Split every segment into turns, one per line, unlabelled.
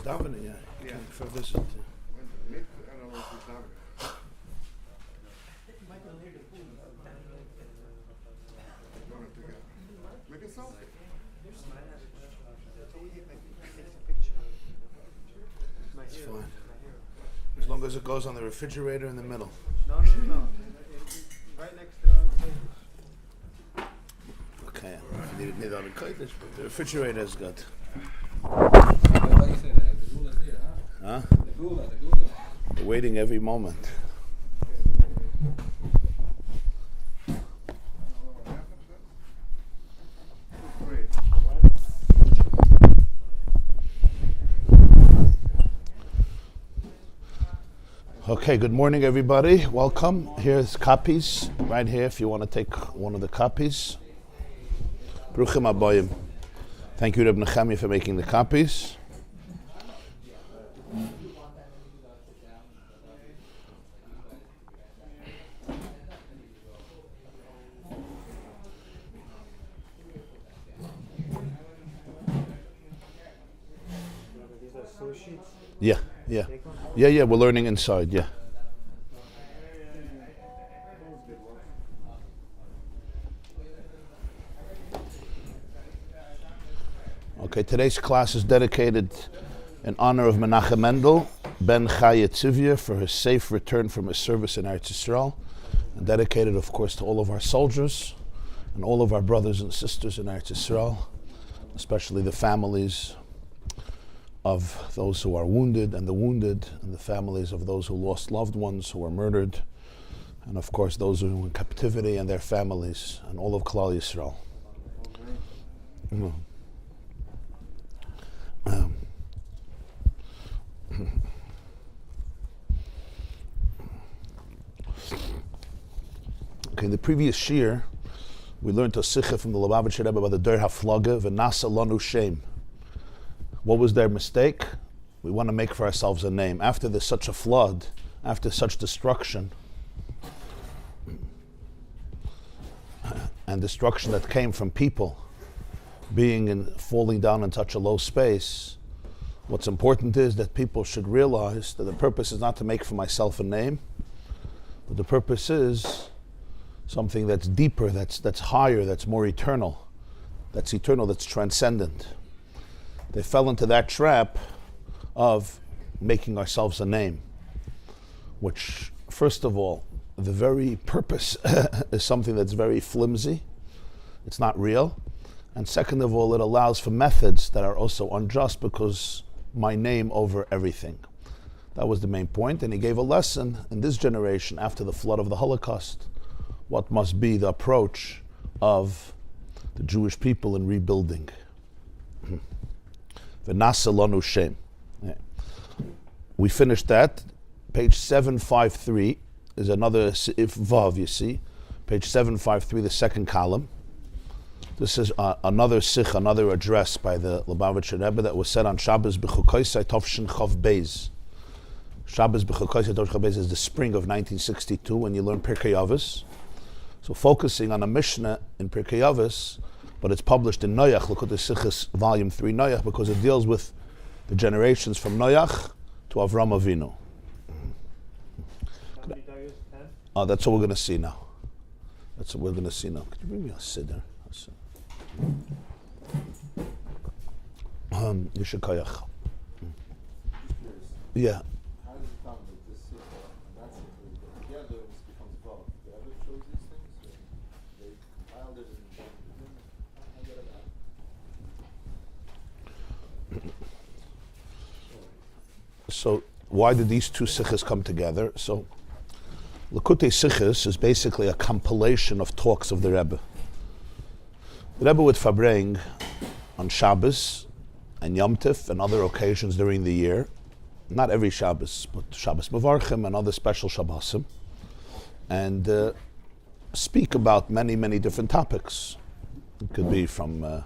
davening, yeah.
Yeah.
For a visit.
I don't know if he's davening. Make a selfie.
It's fine. As long as it goes on the refrigerator in the middle.
No. Right next to the
Okay. If you need it on the kodesh, but the refrigerator is good. Huh? We're waiting every moment. Okay, good morning everybody. Welcome. Here's copies right here if you want to take one of the copies. Bruchim Abayim. Thank you, Reb Nechemia, for making the copies. Yeah. We're learning inside. Yeah. Okay, today's class is dedicated in honor of Menachem Mendel ben Chaya Tzivya for his safe return from his service in Eretz Yisrael, and dedicated, of course, to all of our soldiers and all of our brothers and sisters in Eretz Yisrael, especially the families of those who are wounded and the families of those who lost loved ones, who were murdered, and of course those who are in captivity and their families, and all of Klal Yisrael. Okay, in the previous shir, we learned a sikha from the Lubavitcher Rebbe about the Der Haflage, V'nasa lanu shem. What was their mistake? We want to make for ourselves a name. After there's such a flood, after such destruction, and destruction that came from people falling down in such a low space, what's important is that people should realize that the purpose is not to make for myself a name, but the purpose is something that's deeper, that's higher, that's more eternal, that's transcendent. They fell into that trap of making ourselves a name, which, first of all, the very purpose is something that's very flimsy. It's not real. And second of all, it allows for methods that are also unjust because my name over everything. That was the main point. And he gave a lesson in this generation after the flood of the Holocaust, what must be the approach of the Jewish people in rebuilding. V'nasa lanu shem. We finished that. Page 753 is another if vav, you see. Page 753, the second column. This is another address by the Lubavitcher Rebbe that was said on Shabbos B'chukoisai Tovshin Chav Beis. Shabbos B'chukoisai Tovshin Chav Beis is the spring of 1962 when you learn Pirkei Avos. So focusing on a Mishnah in Pirkei Avos, but it's published in Noach, look at the Sichos, volume 3 Noach, because it deals with the generations from Noach to Avram Avinu. That's what we're going to see now. Could you bring me a siddur? Yeshakayach. Yeah.
How does it come that this is that's together this becomes both? The other chose these things? They compiled it and
So why did these two sichos come together? So Likutei Sichos is basically a compilation of talks of the Rebbe. The Rebbe would farbring on Shabbos and Yom Tif and other occasions during the year, not every Shabbos, but Shabbos Mevarchim and other special Shabbosim, and speak about many, many different topics. It could be from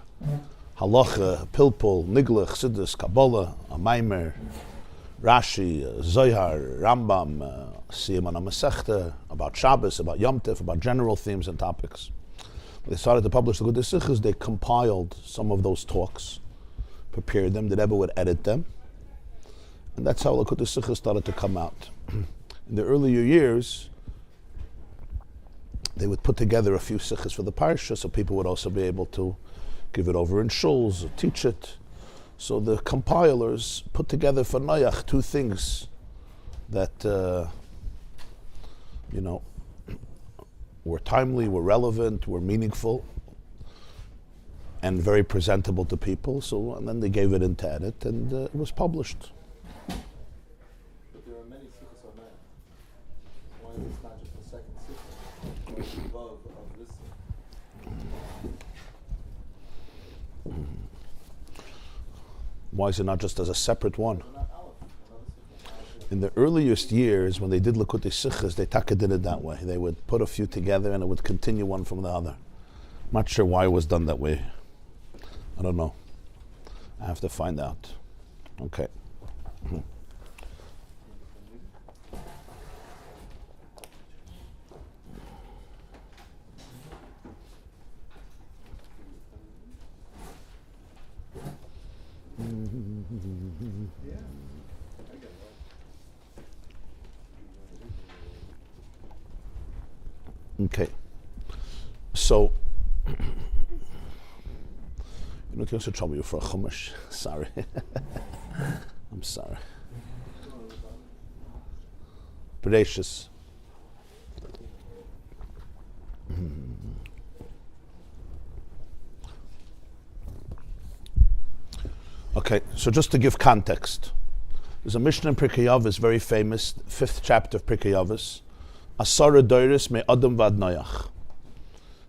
Halacha, Pilpul, Nigla, Chassidus, Kabbalah, a Maimer, Rashi, Zohar, Rambam, Siyam on a Masechta, about Shabbos, about Yom Tif, about general themes and topics. When they started to publish the Likutei Sichos, they compiled some of those talks, prepared them, the Rebbe would edit them, And that's how Lakutei Sichos started to come out. In the earlier years, they would put together a few sichos for the parsha, so people would also be able to give it over in shuls, or teach it. So the compilers put together for Noach two things that, were timely, were relevant, were meaningful, and very presentable to people. So, and then they gave it into edit, and it was published.
But there are many sikhs on that. Why is this not just the second sikh? Why is it above of this sikh?
Why is it not just as a separate one?
They're not aleph. Another sikh.
In the earliest years, when they did Lakutei Sichos, they did it that way. They would put a few together and it would continue one from the other. I'm not sure why it was done that way. I don't know. I have to find out. Okay. Okay. So, you know, to trouble you for a chumash. Sorry. I'm sorry. Gracious. Okay, so just to give context, there's a Mishnah in Pirkei Avos, very famous, 5th chapter of Pirkei Avos. Asara doiris me Adam vad Noach.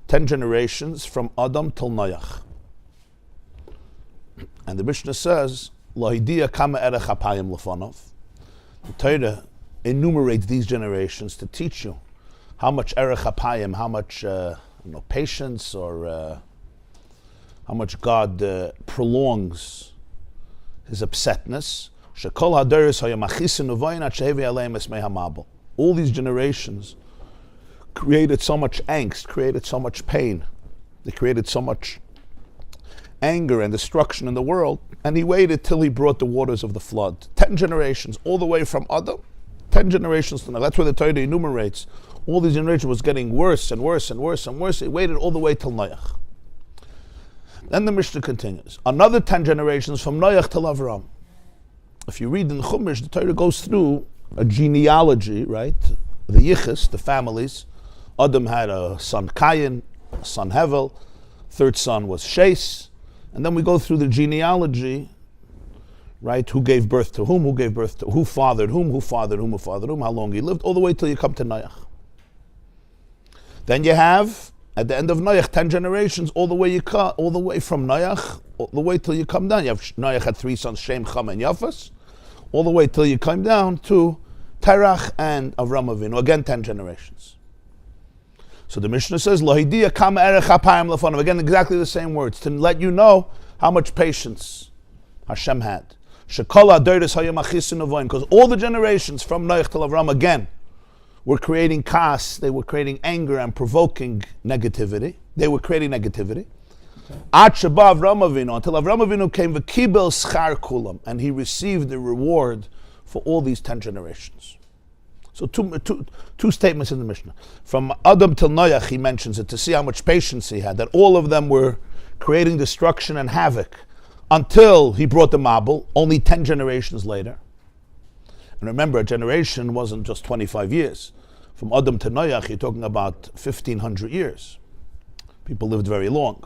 10 generations from Adam till Noach. And the Mishnah says, Lahidia kama erech hapayim lefanov. The Torah enumerates these generations to teach you how much erech hapayim, how much patience, or how much God prolongs his upsetness. Shekol hadoros hayamachisin uvayin at shehevi aleim esmei hamabel. All these generations created so much angst, created so much pain. They created so much anger and destruction in the world. And he waited till he brought the waters of the flood. 10 generations, all the way from Adam. 10 generations to now. That's where the Torah enumerates. All these generations was getting worse and worse and worse and worse. He waited all the way till Noach. Then the Mishnah continues. Another 10 generations from Noach till Avram. If you read in Chumash, the Torah goes through a genealogy, right? The Yichus, the families. Adam had a son Cain, a son Hevel. Third son was Shes. And then we go through the genealogy, right? Who gave birth to whom who fathered whom, how long he lived, all the way till you come to Noach. Then you have, at the end of Noach, 10 generations, all the way from Noach, all the way till you come down. You have Noach had 3 sons, Shem, Cham, and Yafas, all the way till you come down to Terach and Avram Avinu, again 10 generations. So the Mishnah says, Lohidia kama erech hapayim lefanov. Again, exactly the same words, to let you know how much patience Hashem had. Shekol hadoros hayamachisin uvayin, because all the generations from Noach till Avram, again, were creating chaos, they were creating anger and provoking negativity. They were creating negativity. Ad sheba Avram Avinu, until Avram Avinu came, v'kibel schar kulam, and he received the reward for all these 10 generations. So two statements in the Mishnah. From Adam till Noach, he mentions it to see how much patience he had, that all of them were creating destruction and havoc until he brought the Mabul, only 10 generations later. And remember, a generation wasn't just 25 years. From Adam to Noach, you're talking about 1,500 years. People lived very long.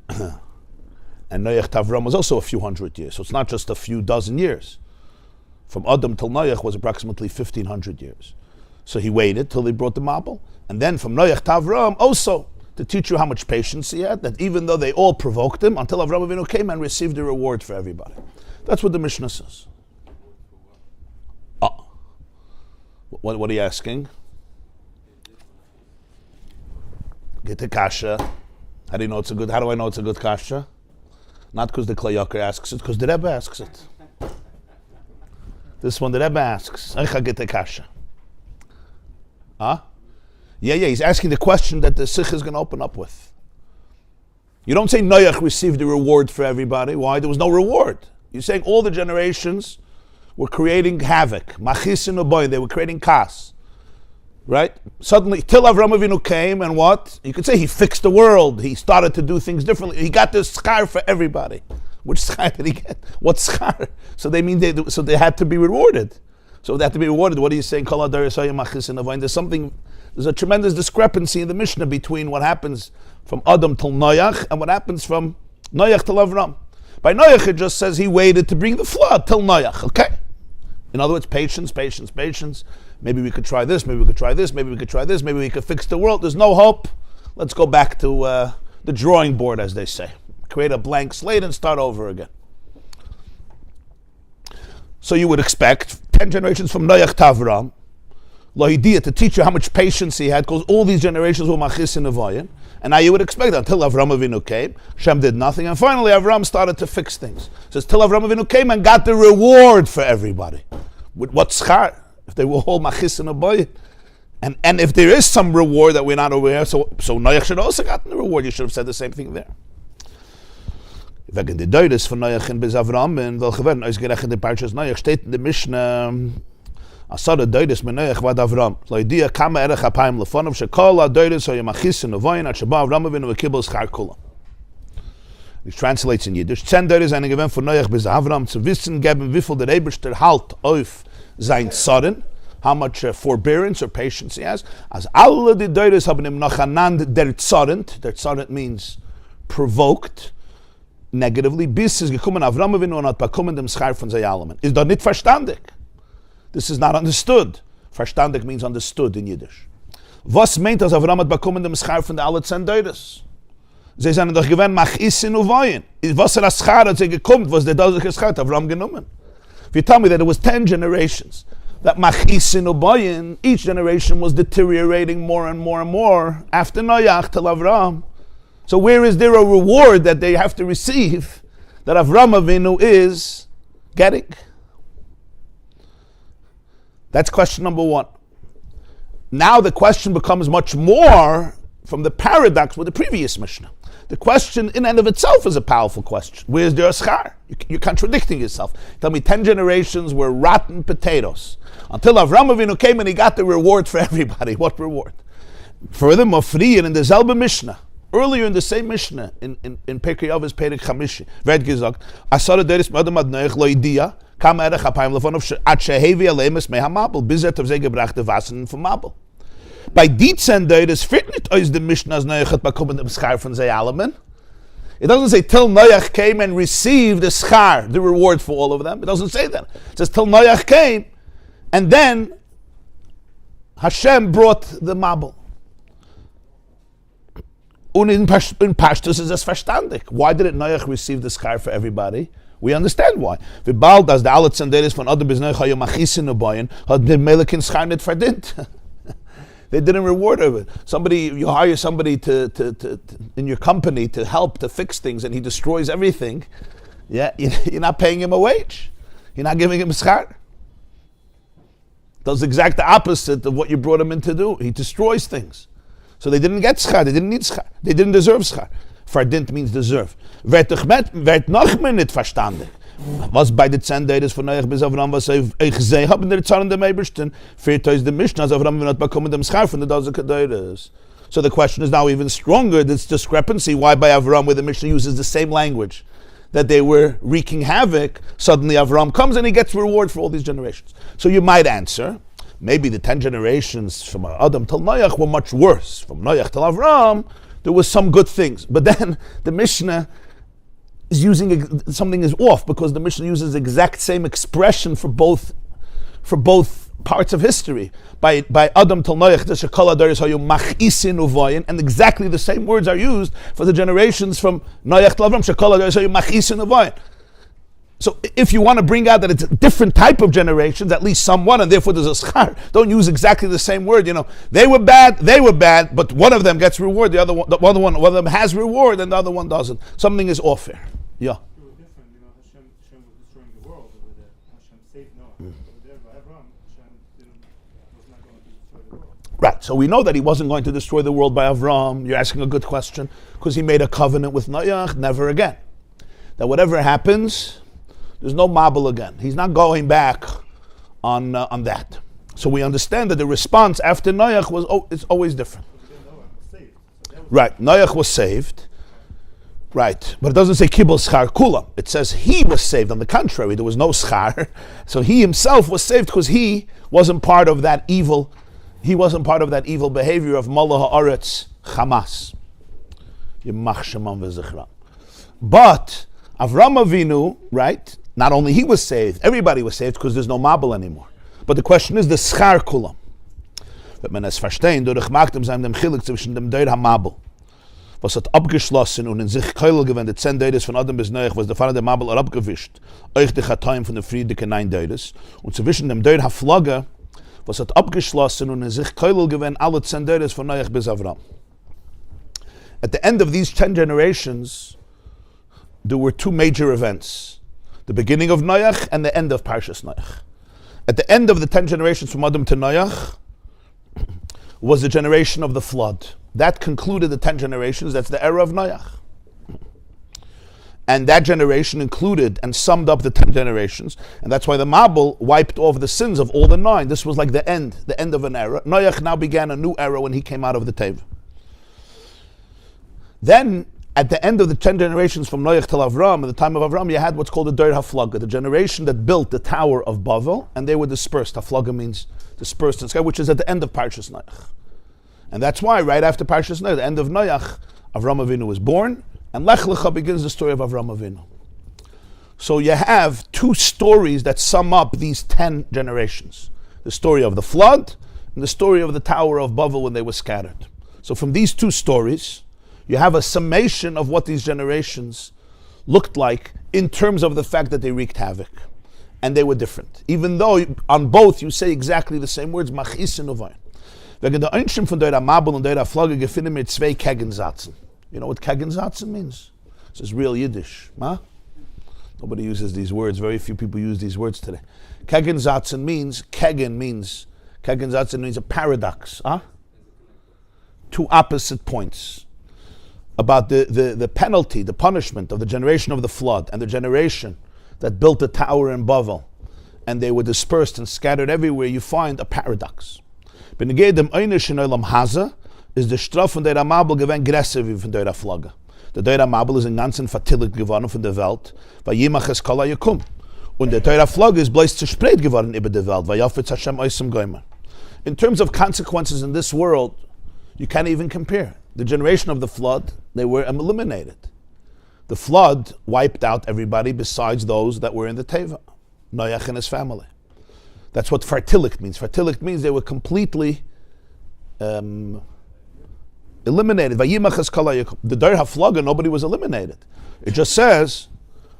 And Noach to Avram was also a few hundred years, so it's not just a few dozen years. From Adam till Noach was approximately 1,500 years. So he waited till he brought the Mabul. And then from Noach to Avram, also to teach you how much patience he had, that even though they all provoked him, until Avram Avinu came and received the reward for everybody. That's what the Mishnah says. What are you asking? Get a kasha. How do I know it's a good kasha? Not because the Klei Yakar asks it, because the Rebbe asks it. This one the Rebbe asks. Eicha get a kasha. Yeah, he's asking the question that the Sikh is going to open up with. You don't say Noach received the reward for everybody. Why? There was no reward. You're saying all the generations were creating havoc. Machisin uboyin, they were creating kas. Right? Suddenly, till Avram Avinu came, and what? You could say he fixed the world. He started to do things differently. He got the schar for everybody. Which schar did he get? What schar? So they had to be rewarded. So they had to be rewarded. What are you saying? There's a tremendous discrepancy in the Mishnah between what happens from Adam till Noach and what happens from Noach till Avram. By Noach, it just says he waited to bring the flood till Noach. Okay? In other words, patience. Maybe we could try this, maybe we could try this, maybe we could try this, maybe we could fix the world. There's no hope. Let's go back to the drawing board, as they say. Create a blank slate and start over again. So you would expect 10 generations from Noach to Avram, Lohidia, to teach you how much patience he had, because all these generations were Machis and Nevoyin. And now you would expect that until Avram Avinu came, Shem did nothing, and finally Avram started to fix things. It says, till Avram Avinu came and got the reward for everybody. With what schar? If they were all Machis and Nevoyin. And if there is some reward that we're not aware of, so Noach should also gotten the reward. You should have said the same thing there. Wegen der Deures von Noach in bis Avram, in welche werden ausgerechnet in Parshas Noach, steht in der Mishnah, Asar Deures mit Noach vad Avram. Loidia kama erech apayim lefonov, shekol ha-Deures hoye machis and nevoyin, at sheba Avram avinu v'kibel schar kula. It translates in Yiddish. 10 Deures eine gewinn von Noach bis Avram, zu wissen geben, wie viel der Eberster halt auf sein Zorn, how much forbearance or patience he has. As alle die Deures haben ihm noch anand der Zorn means provoked, negatively, bis es gekommen Avram Avinu und hat bekommen dem Schar von Zayalamen. Ist doch nicht verstandig. This is not understood. Verstandig means understood in Yiddish. Was meint, dass Avram hat bekommen dem Schar von der alle 10 Deures? Sie sind doch gewähnt, mach is in Uvayin. Was das Schar hat sie gekommen, was der deutliche Schar hat Avram genommen. If you tell me that it was 10 generations, that machis in Uvayin, each generation was deteriorating more and more and more after Noach till Avram. So where is there a reward that they have to receive that Avram Avinu is getting? That's question number 1. Now the question becomes much more from the paradox with the previous Mishnah. The question in and of itself is a powerful question. Where's there a schar? You're contradicting yourself. Tell me 10 generations were rotten potatoes until Avram Avinu came and he got the reward for everybody. What reward? Furthermore, in the Zelba Mishnah, earlier in the same Mishnah, in Pekei Avos Perek Chamishi, werd gesagt, Asara Deris Madam Adnoich lo idia, kam erech apayim lefonov at shehevi alemes mehamabel, bis auf sie gebrachte Wassen vom Mabel. Bei die 10 Deris fehlt nicht aus dem Mishnah, as Noach hat bekommen dem Schar von Zayalamen. It doesn't say till Noach came and received the schar, the reward for all of them. It doesn't say that. It says till Noach came, and then Hashem brought the Mabel. Und in Pashtus is das verstandig. Why didn't Noach receive the schar for everybody? We understand why. Wie bald as der alle Zenderes von Adam bis Noach hayo machisen ubayin, hat der Melekin schar nicht verdient. They didn't reward of it. You hire somebody to in your company to help to fix things, and he destroys everything. Yeah, you're not paying him a wage. You're not giving him a schar. Does the exact opposite of what you brought him in to do. He destroys things. So they didn't get schar. They didn't need schar. They didn't deserve schar. Verdient means deserve. Werd noch mehr nicht verstandig. Was bei den 10 Deires von Noach bis Avram, was ich gesehen habe in der Zahn dem Ebersten, fehlt aus dem Mishnah, als Avram hat bekommen dem Schar von der Dozeke Deires. So the question is now even stronger, this discrepancy, why by Avram, where the Mishnah uses the same language, that they were wreaking havoc, suddenly Avram comes and he gets reward for all these generations. So you might answer, maybe the 10 generations from Adam till Noach were much worse. From Noach till Avram, there was some good things. But then the Mishnah is using something is off, because the Mishnah uses the exact same expression for both parts of history. By Adam till Noach, the Shekala Daris Hayu Machisin Uvayin, and exactly the same words are used for the generations from Noach till Avram, Shekala Daris Hayu Machisin Uvayin. So if you want to bring out that it's a different type of generations, at least somewhat, and therefore there's a schar, don't use exactly the same word. They were bad, but one of them gets reward, one of them has reward, and the other one doesn't. Something is off here. Yeah.
It was different, Hashem was destroying the world over there. Hashem saved Noah. Over there by Abraham, Hashem was not going to destroy the world.
Right, so we know that he wasn't going to destroy the world by Avram. You're asking a good question, because he made a covenant with Noach, never again. That whatever happens, There's no mabul again. He's not going back on that. So we understand that the response after Noach it's always different. Right, Noach was saved. Right, but it doesn't say kibul schar kula. It says he was saved. On the contrary, there was no schar. So he himself was saved because he wasn't part of that evil. He wasn't part of that evil behavior of Malach haaretz Hamas. But Avram Avinu, right? Not only he was saved, everybody was saved because there's no mabel anymore. But the question is the schar kula. Wird man es verstehen durch Magdem sein dem Chilik zwischen dem Deir HaMabel. Was hat abgeschlossen und in sich keul gewendet 10 Deides von Adam bis Noach, was der Vater der Mabel abgewischt. Euch die Chataim von der Friedeke 9 Deides. Und zwischen dem Deir HaFlagge, was hat abgeschlossen und in sich keul gewendet alle 10 Deides von Noach bis Avram. At the end of these 10 generations, there were 2 major events. The beginning of Noach and the end of Parshas Noach. At the end of the 10 generations from Adam to Noach was the generation of the flood. That concluded the 10 generations. That's the era of Noach. And that generation included and summed up the 10 generations. And that's why the Mabul wiped off the sins of all the 9. This was like the end of an era. Noach now began a new era when he came out of the Teva. Then, at the end of the 10 generations from Noach till Avram, at the time of Avram, you had what's called the Deir HaFlagga, the generation that built the Tower of Bavel, and they were dispersed. HaFlagga means dispersed in sky, which is at the end of Parshas Noach. And that's why, right after Parshas Noach, the end of Noach, Avram Avinu was born, and Lech Lecha begins the story of Avram Avinu. So you have 2 stories that sum up these 10 generations. The story of the flood, and the story of the Tower of Bavel when they were scattered. So from these 2 stories, you have a summation of what these generations looked like in terms of the fact that they wreaked havoc. And they were different. Even though on both you say exactly the same words, machis and uvayin. Wegen der Einschim von Deir HaMabel und Deir HaFlagge gefunden mit 2 Kegensatzen. You know what Kegensatzen means? This is real Yiddish. Huh? Nobody uses these words. Very few people use these words today. Kegensatzen means a paradox. Huh? 2 opposite points. About the penalty, the punishment of the generation of the flood and the generation that built the tower in Bavel, and they were dispersed and scattered everywhere, you find a paradox. Beneged dem einish in Olam Haza is the Straf von der Mabel gewen größer wie von der Flagge. Der Deir Mabel ist in ganzen vertilgt geworden von der Welt, weil jemach es kala yakum. Und der Deir Flagge ist bloß zerspreit geworden über der Welt, weil Yafetz Hashem oisem goymer. In terms of consequences in this world, you can't even compare. The generation of the flood, they were eliminated. The flood wiped out everybody besides those that were in the Teva, Noach and his family. That's what fartilikt means. Fartilikt means they were completely eliminated. The Deir HaFlagga, nobody was eliminated. It just says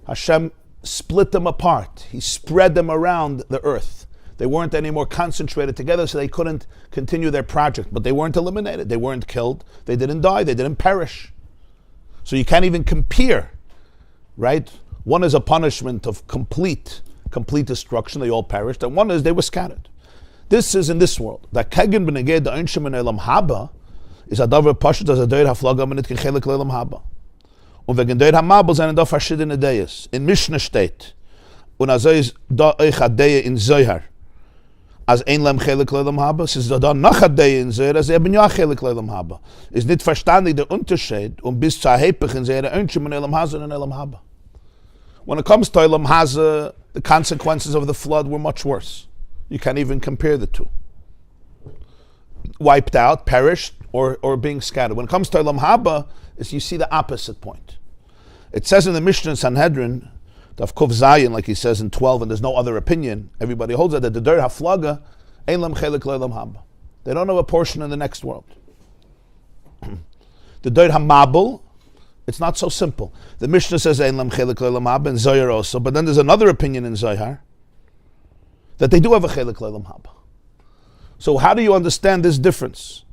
Hashem split them apart. He spread them around the earth. They weren't anymore concentrated together, so they couldn't continue their project. But they weren't eliminated. They weren't killed. They didn't die. They didn't perish. So you can't even compare, right? One is a punishment of complete destruction. They all perished. And one is they were scattered. This is in this world. That kegen beneged the einshim in elam haba is a davar pashut as a Deir HaFlagga mit kechelik elam haba. Und wegen Deir HaMabel sind da verschiedene Deyes. In Mishnah steht, und also ist da euch a Deye in Zohar, als ein Lem chelik lelam haba, es ist da noch a Deye in Zohar, als eben ja chelik lelam haba. Ist nicht verstandig der Unterschied, bis zu erheblich in Zohar einshim in elam haza und elam haba. When it comes to elam haza, the consequences of the flood were much worse. You can't even compare the 2. Wiped out, perished, or being scattered. When it comes to Elam Haba, you see the opposite point. It says in the Mishnah in Sanhedrin, Daf Kuf Zayin, like he says in 12, and there's no other opinion, everybody holds that the Deir HaFlagga, Ein Lam Chelik Le'Elam Haba. They don't have a portion in the next world. The Deir HaMabel, it's not so simple. The Mishnah says Ein Lam Chelik Le'Elam Haba, and Zohar also, but then there's another opinion in Zohar, that they do have a Chelik Le'Elam Haba. So how do you understand this difference?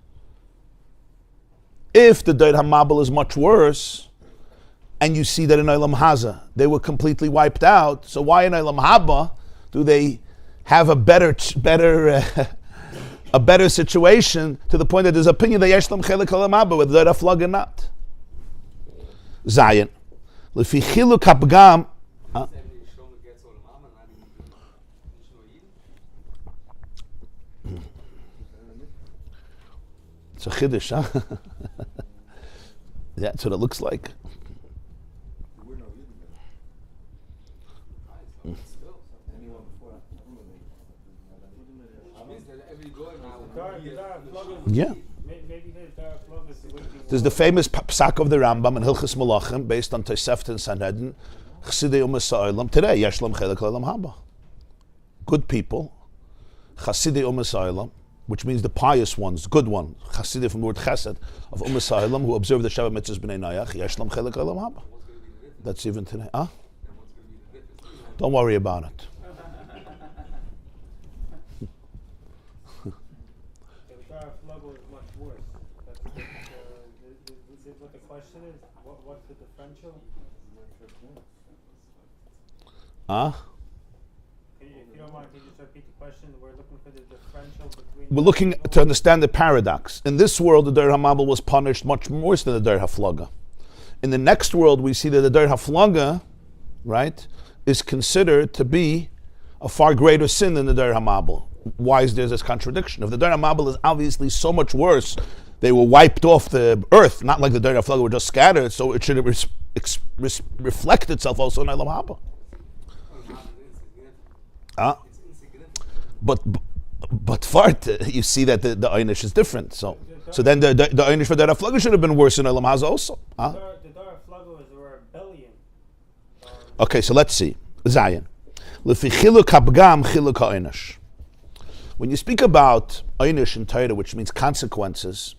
If the Deir HaMabel is much worse, and you see that in Olam Haza they were completely wiped out, so why in Olam Haba do they have a better situation to the point that there's opinion that Yesh Lam Chelik Olam Haba with Deir HaFlagga not? Zayin. Lefi Chiluk HaPgam. It's a chiddush, huh? Yeah, that's what it looks like.
We're no Yidden then. Anyone before that? Means that every goy
Yeah.
Maybe the dark love is the waiting.
There's the famous psak of the Rambam in Hilchos Malachim, based on Tosefta and Sanhedrin. Chassidei Umas Ha'olam. Today, Yesh Lam Chelek L'Olam Haba. Good people, Chassidei Umas Ha'olam, which means the pious ones, good one, Chassidei from the word Chesed, of Umas Ha'olam, who observe the Shabbat Mitzvahs B'nei Noach, Yesh Lam Chelek L'Olam Haba. That's even today. Huh? Don't worry about it.
The dark love is much worse. That's is it what the question is? What's the differential?
Huh?
If you don't mind, can you just repeat the question? We're looking for the differential between.
We're looking to understand the paradox. In this world, the Der HaMabel was punished much worse than the Der HaFlaga. In the next world, we see that the Der HaFlaga, right, is considered to be a far greater sin than the Der HaMabel. Why is there this contradiction? If the Der HaMabel is obviously so much worse, they were wiped off the earth, not like the Der HaFlaga were just scattered, so it should reflect itself also in Olam Haba. But fart, you see that the einish is different. So then the einish for the Raflaga should have been worse in Olam Haza also.
The dark flago is a rebellion.
Okay, so let's see. Zayin. Lefi chiluk habgam chiluk ha'einish. When you speak about einish in Torah, which means consequences,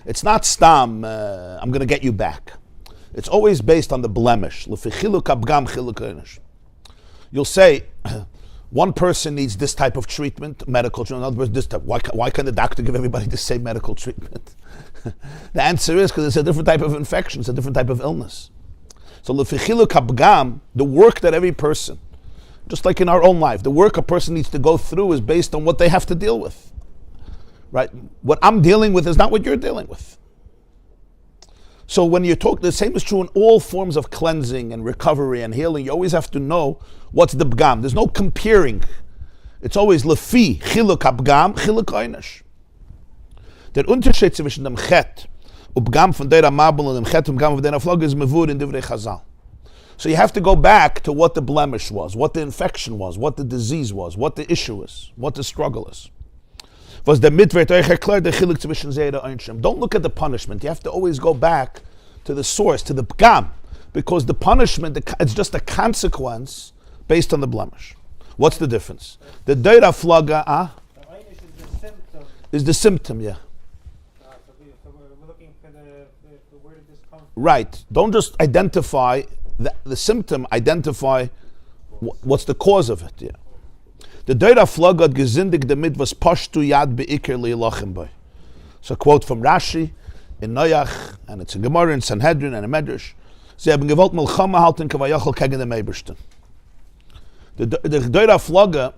it's not stam, I'm going to get you back. It's always based on the blemish. Lefi chiluk habgam chiluk ha'einish. You'll say, one person needs this type of treatment, medical treatment, another person this type. Why can't the doctor give everybody the same medical treatment? The answer is because it's a different type of infection, it's a different type of illness. So lefichilu kabgam, the work that every person, just like in our own life, the work a person needs to go through is based on what they have to deal with. Right? What I'm dealing with is not what you're dealing with. So when you talk, the same is true in all forms of cleansing and recovery and healing. You always have to know what's the bgam. There's no comparing. It's always lefi, chiluk abgam, chiluk einish. Der Unterschied zwischen dem Chet und Bgam von der Mabel und dem Chet und Bgam von der Flog is mevur in Divrei Chazal. So you have to go back to what the blemish was, what the infection was, what the disease was, what the issue is, what the struggle is. Was der Mitwert euch erklärt der Chiluk zwischen Zera und Shem. Don't look at the punishment. You have to always go back to the source, to the Bgam, because the punishment, it's just a consequence based on the blemish. What's the difference? The Deira Flaga
The einish is the symptom.
is the symptom, yeah.
So we're looking for where did this come from?
Right. Don't just identify the symptom, identify what's the cause of it, yeah. The Deira Flaga hat gesindig damit was pashtu yad beikir leilachim bei. So a quote from Rashi in Noach, and it's in Gemara, in Sanhedrin, and in Medrash. Sie haben gewollt Milchama halten kavayachol kegen dem Ebersten. The Deira Flaga,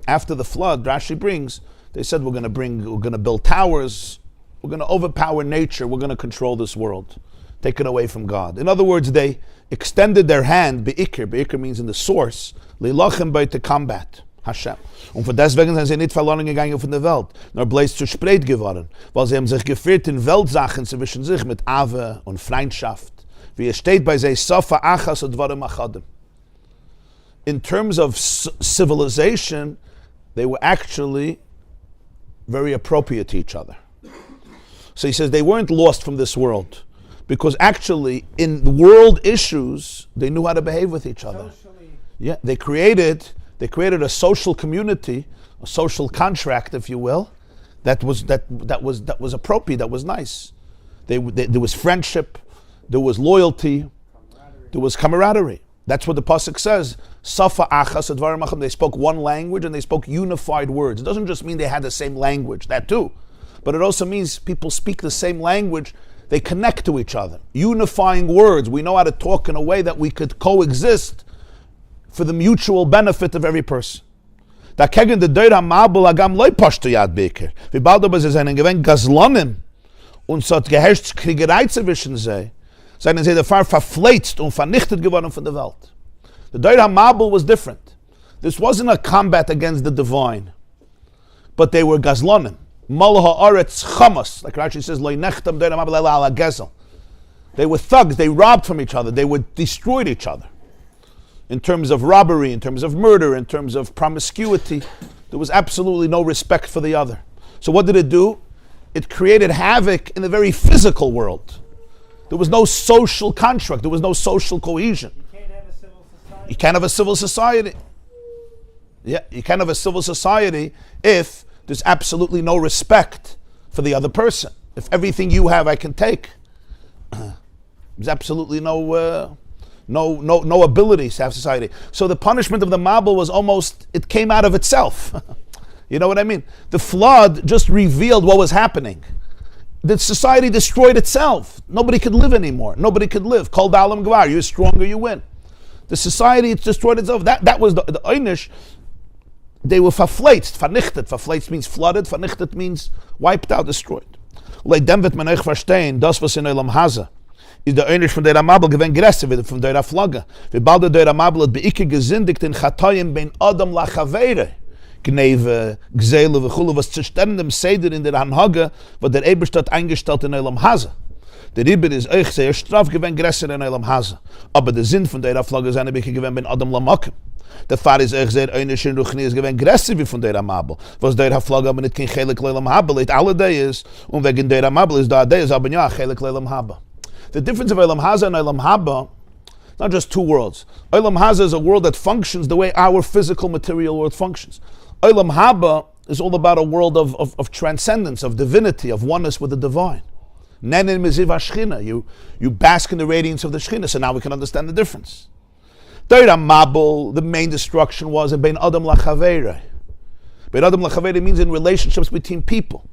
after the flood, Rashi brings, they said we're going to build towers, we're going to overpower nature, we're going to control this world, take it away from God. In other words, they extended their hand, beikir means in the source, leilachim bei, to combat Hashem. Und von deswegen sind sie nicht verloren gegangen von der Welt, nur bloß zu spreit geworden, weil sie haben sich geführt in Weltsachen zwischen sich mit Ave und Freundschaft, wie es steht bei sie, Sofa Achas und Dvarim Achadim. In terms of civilization, they were actually very appropriate to each other. So he says they weren't lost from this world, because actually in world issues, they knew how to behave with each other.
Socially.
Yeah, they created a social community, a social contract, if you will, that was appropriate, that was nice. There was friendship, there was loyalty, there was camaraderie. That's what the pasuk says. Safa achas advarim acham. They spoke one language and they spoke unified words. It doesn't just mean they had the same language, that too, but it also means people speak the same language. They connect to each other. Unifying words. We know how to talk in a way that we could coexist for the mutual benefit of every person. Da kegen de Deira Mabel agam loy pashtu yad beker. Wie bald aber sie seinen gewinn Gazlonim und so hat geherrscht Kriegerei zwischen sie, seien sie der verfleizt und vernichtet geworden von der Welt. The Deira Mabel was different. This wasn't a combat against the divine, but they were Gazlonim. Malha Aretz Chamas, like Rashi says, Lo nechtam deira mabel ela ala gezel. They were thugs, they robbed from each other, they destroyed each other. In terms of robbery, in terms of murder, in terms of promiscuity, there was absolutely no respect for the other. So what did it do? It created havoc in the very physical world. There was no social contract, there was no social cohesion.
You can't have a civil society.
You can't have a civil society. Yeah, you can't have a civil society if there's absolutely no respect for the other person. If everything you have I can take, there's absolutely no abilities to have society. So the punishment of the Mabul was almost, it came out of itself. You know what I mean? The flood just revealed what was happening. The society destroyed itself. Nobody could live anymore. Nobody could live. Kol ba'alam gvar, you're stronger, you win. The society, it's destroyed itself. That was the einish. They were verfleizt, vernichtet. Verfleizt means flooded, vernichtet means wiped out, destroyed. Like dem wird man euch verstehen, das was in Olam Haza ist der einisch von der Mabel gewinn größer wird von der Flagge. Wie bald der Mabel hat beike gesündigt in Chatoyim ben Adam lachavere. Gneve, Gzele, Vechule, was zerstörendem Seder in der Hanhage, wo der Eberstadt eingestellt in Olam Haza. Der Ribber ist euch sehr straf gewinn größer in Olam Haza. Aber der Sinn von der Flagge ist eine Beke gewinn ben Adam lamakim. Der Fall ist euch sehr einisch in Ruchni ist gewinn größer wie von der Mabel. Was der Flagge aber nicht kein Chelik Leilam Haba, leid alle Deyes, und wegen der Mabel ist da Deyes, aber ja, Chelik Leilam Haba. The difference of Olam Haza and Olam Haba, not just two worlds. Olam Haza is a world that functions the way our physical material world functions. Olam Haba is all about a world of transcendence, of divinity, of oneness with the divine. Nenin miziv hashchina, you bask in the radiance of the Shechina, so now we can understand the difference. Deira Mabul, the main destruction was in Bein Adam Lachavere. Bein Adam Lachavere means in relationships between people.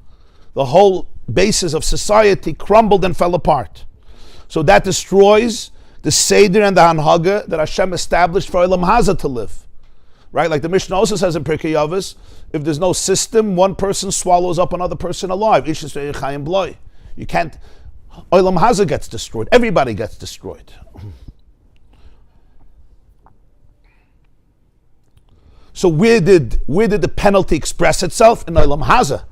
The whole basis of society crumbled and fell apart. So that destroys the Seder and the Hanhaga that Hashem established for Olam Haza to live. Right? Like the Mishnah also says in Pirkei Avos, if there's no system, one person swallows up another person alive. You can't. Olam Haza gets destroyed. Everybody gets destroyed. So where did the penalty express itself? In Olam Haza.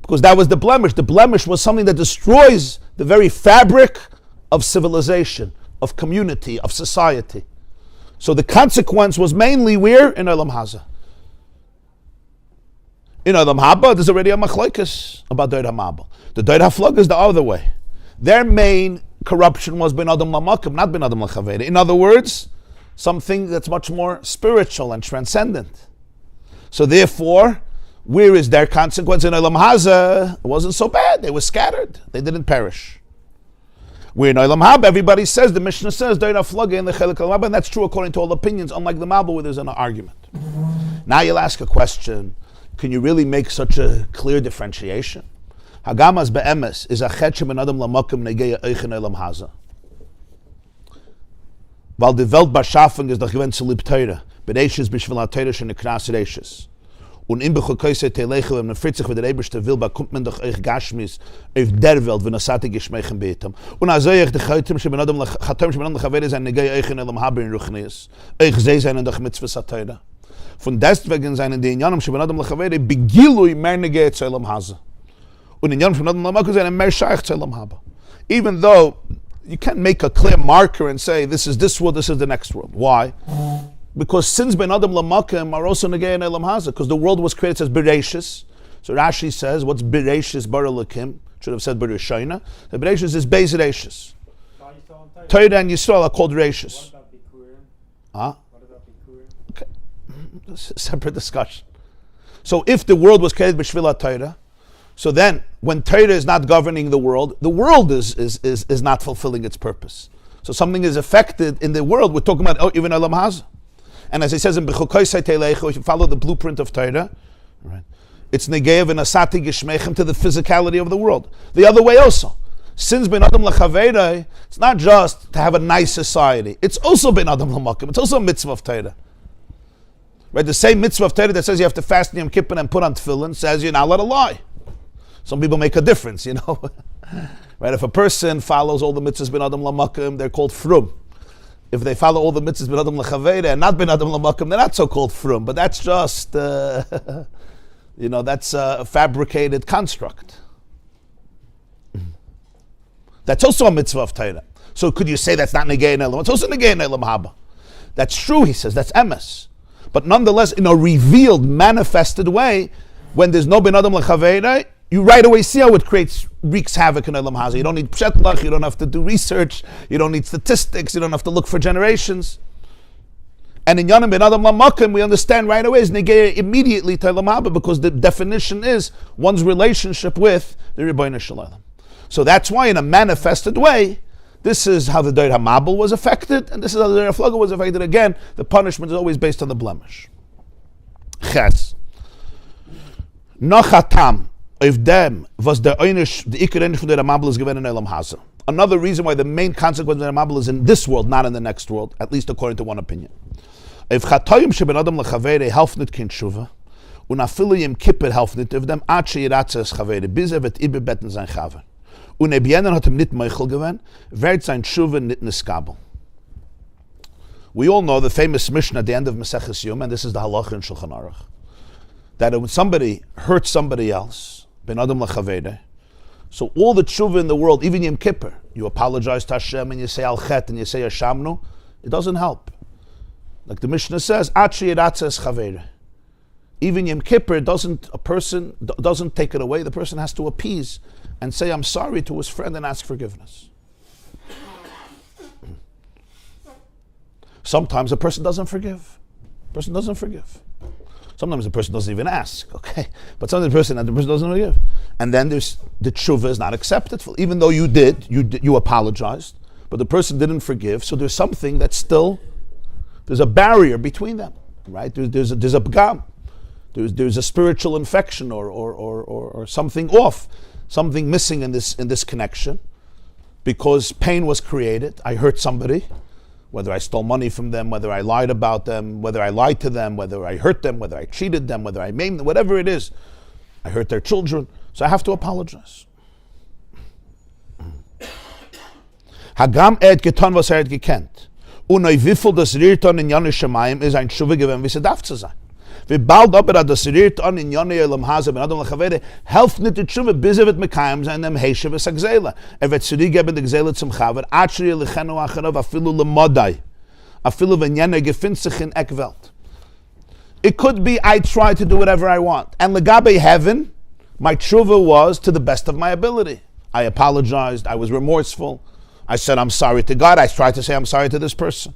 Because that was the blemish. The blemish was something that destroys the very fabric of civilization, of community, of society. So the consequence was mainly where? In Olam Haza. In Olam Haba, there's already a machlokes about Doid HaMabel. The Doid HaFlug is the other way. Their main corruption was Ben Adam Lamakim, not Ben Adam Lachavere. In other words, something that's much more spiritual and transcendent. So therefore, where is their consequence? In Olam Haza, it wasn't so bad. They were scattered. They didn't perish. Where in Olam Haba, everybody says, the Mishnah says, Doid HaFlug in the Chelik HaMabel, and that's true according to all opinions, unlike the Mabel where there's an argument. Now you'll ask a question, can you really make such a clear differentiation? Hagamas be'emes is a chet ben adam lamakim negeya eichen Olam Haza. Weil die Welt beschaffen ist doch gewinnt zu lieb teure, bereishes bishvil ha-teure schon nekras reishes. Und in bechukoise teleche, wenn man 40 wie der Eberste will, bekommt man doch euch Gashmis auf der Welt, wenn er sati geschmeichen betem. Und also ich de chaitem, she ben adam lachavere sein negeya eichen Olam Haba in Ruchnis. Euch sie seinen doch mitzvahs ha-teure. Von deswegen seinen die Inyanim, she ben adam lachavere, begilui mer negeya zu Olam Haza. Und in Inyanim von adam lamakum seinen mer shaykh zu Olam Haba. Even though you can't make a clear marker and say this is this world, this is the next world. Why? Because sins ben adam lamakim are also negay in Olam Haza, because the world was created as bereshis. So Rashi says, what's bereshis bara lakim? Should have said bereshina. The bereshis is beis reishis. Torah and Yisrael are called reishis.
What about Bikurim?
Huh?
What about Bikurim?
Okay, that's a separate discussion. So if the world was created b'shvila Torah, so then, when Torah is not governing the world is not fulfilling its purpose. So something is affected in the world. We're talking about even Olam Haza. And as it says in Bechukoisei Telecho, if you follow the blueprint of Torah, right, it's negev and asati geshmechem to the physicality of the world. The other way also. Since ben adam lachavere, it's not just to have a nice society. It's also ben adam lamakim. It's also a mitzvah of Torah. Right, the same mitzvah of Torah that says you have to fast in Yom Kippur and put on tefillin says you're not allowed to lie. Some people make a difference, you know. Right? If a person follows all the mitzvahs ben adam lamakim, they're called frum. If they follow all the mitzvahs ben adam lachavere and not ben adam lamakim, they're not so called frum. But that's just That's a fabricated construct. That's also a mitzvah of Torah. So could you say that's not negei ne'elam? It's also negei ne'elam haba. That's true, he says, that's emes. But nonetheless, in a revealed, manifested way, when there's no ben adam l'chaveirei, you right away see how it wreaks havoc in elam haza. You don't need pshetlach, you don't have to do research, you don't need statistics, you don't have to look for generations. And in Yanim ben Adam Lamakim, we understand right away is negei immediately to elam haba, because the definition is one's relationship with the Rebbeinu Shalom. So that's why, in a manifested way, this is how the Doir HaMabel was affected, and this is how the Doir HaFlaga was affected. Again, the punishment is always based on the blemish. Ches. Nochatam, if them was the einish, the ikar einish from the Doir HaMabel is given in Elam Haza. Another reason why the main consequence of the Doir HaMabel is in this world, not in the next world, at least according to one opinion. If chatoyim sheben adam lechavere helfnit kin shuva, unafilu yim kippur helfnit of them, ad sheiratzes chavere, bize vet ibe betten sein chaver. Und Ebiener hat ihm nicht Meichel gewinnt, wird sein Tshuva nicht niskabel. We all know the famous Mishnah at the end of Maseches Yom, and this is the halacha in Shulchan Aruch, that when somebody hurts somebody else, ben adam l'chavere, so all the Tshuva in the world, even Yom Kippur, you apologize to Hashem and you say Al Chet and you say Hashamnu, it doesn't help. Like the Mishnah says, Ad she'iratzes chavere. Even Yom Kippur a person doesn't take it away, the person has to appease and say I'm sorry to his friend and ask forgiveness. Sometimes a person doesn't forgive. Sometimes the person doesn't even ask, okay? But sometimes the person doesn't forgive. And then there's the tshuva is not accepted. Even though you apologized, but the person didn't forgive, so there's something that's still, there's a barrier between them, right? There's a pgam. There's a spiritual infection or something off. Something missing in this connection, because pain was created. I hurt somebody, whether I stole money from them, whether I lied about them, whether I lied to them, whether I hurt them, whether I cheated them, whether I maimed them, whatever it is. I hurt their children, so I have to apologize. Hagam getan was gekent. Unoi wiffel das Rirton in Yonne Shemayim is ein Tshuva gewesen, wie sie darf zu sein. Wir bald aber das Rirton in Yonne Elam Haza ben Adam Lechavere helft nicht die Tshuva, bis wird Mekayim sein dem Heishe v'es Agzela. Wird zurückgeben die Gzela zum Chaver, atschri lechenu acharav afilu lemodai, afilu v'nyene gefindt sich in Ekwelt. It could be I try to do whatever I want, and legabe heaven, my Tshuva was to the best of my ability. I apologized, I was remorseful, I said I'm sorry to God, I tried to say I'm sorry to this person.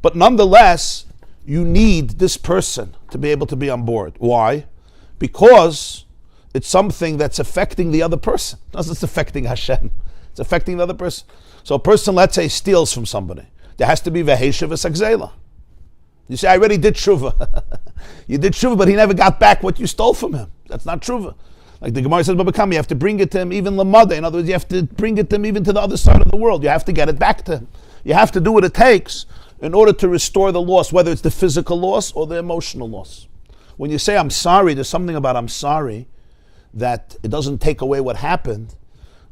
But nonetheless, you need this person to be able to be on board. Why? Because it's something that's affecting the other person. Not just affecting Hashem. It's affecting the other person. So a person, let's say, steals from somebody. There has to be v'heisha v'sagzela. You say, I already did tshuva. You did tshuva, but he never got back what you stole from him. That's not tshuva. Like the Gemara says, you have to bring it to him even lamada. In other words, you have to bring it to him even to the other side of the world. You have to get it back to him. You have to do what it takes in order to restore the loss, whether it's the physical loss or the emotional loss. When you say I'm sorry, there's something about I'm sorry that it doesn't take away what happened,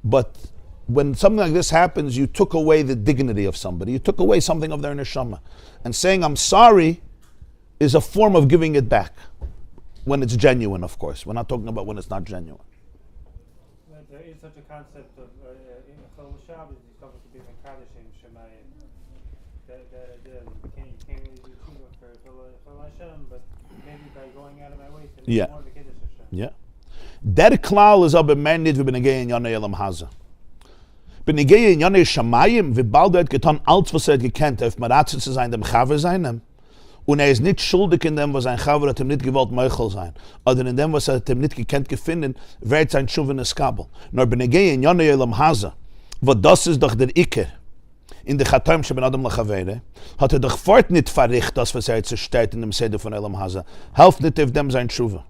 but when something like this happens, you took away the dignity of somebody. You took away something of their neshama. And saying I'm sorry is a form of giving it back. When it's genuine, of course. We're not talking about when it's not genuine.
There is such a concept of in Chol Shabbos, you come to be Mekadoshim Shemayim. You can't really do tshuva for Hashem, but maybe by going out of my way to make more of the Kiddush Hashem.
Yeah. Der Klal is aber mehr nicht wie Benegei in Yonei Elam Haza. Benegei in Yonei Shamayim, wie bald getan, alles was gekannt, auf Maratze zu sein, dem Chaver seinem, und ist nicht schuldig in dem, was ein Chaver hat ihm nicht gewollt Meuchel sein, oder in dem, was hat ihm nicht gekannt gefunden, wird sein Tshuva neskabel. Nur Benegei in Yonei Elam Haza, wo das ist doch der Iker, in der Chatoim sheben Adam Lechavere, hat doch fort nicht verricht, das was zerstört in dem Seder von Elam Haza. Helft nicht auf dem sein Tshuva.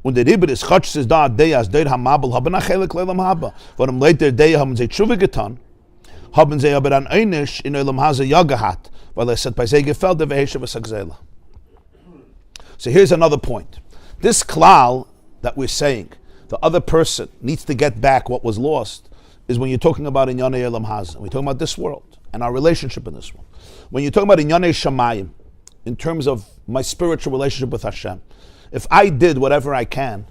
Und der Ribber ist Chassidus da, als der Hamabel haben nach Chelik Elam Haba. Warum later der haben sie Tshuva getan, haben sie aber an einisch in Elam Haza ja gehabt, weil sagt, bei sie gefällt der V'heisha v'sagzela. So here's another point. This klal that we're saying, the other person needs to get back what was lost, is when you're talking about in Yonei Elam Haza. We're talking about this world and our relationship in this world. When you're talking about in Yonei Shamayim, in terms of my spiritual relationship with Hashem, If I did whatever I can,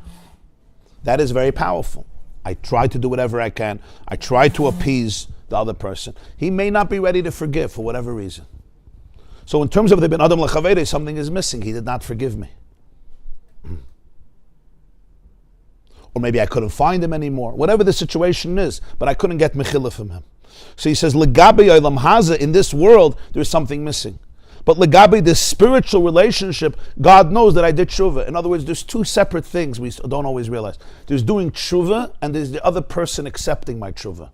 that is very powerful. I try to do whatever I can. I try to appease the other person. He may not be ready to forgive for whatever reason. So in terms of the ben adam lechavere, something is missing. He did not forgive me. Or maybe I couldn't find him anymore. Whatever the situation is, but I couldn't get mechila from him. So he says, legabe olam haza, in this world, there's something missing. But legabe, this spiritual relationship, God knows that I did tshuva. In other words, there's two separate things we don't always realize. There's doing tshuva, and there's the other person accepting my tshuva.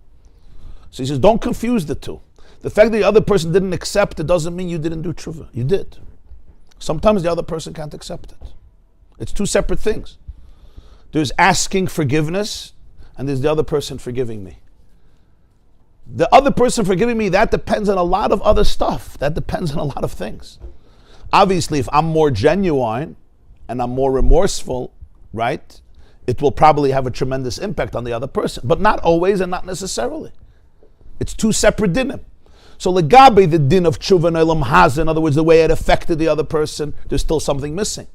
So he says, don't confuse the two. The fact that the other person didn't accept it doesn't mean you didn't do tshuva. You did. Sometimes the other person can't accept it. It's two separate things. There's asking forgiveness, and there's the other person forgiving me. The other person forgiving me, that depends on a lot of other stuff. That depends on a lot of things. Obviously, if I'm more genuine and I'm more remorseful, right, it will probably have a tremendous impact on the other person. But not always and not necessarily. It's two separate dinim. So legabe, the din of tshuva and olam haza, in other words, the way it affected the other person, there's still something missing.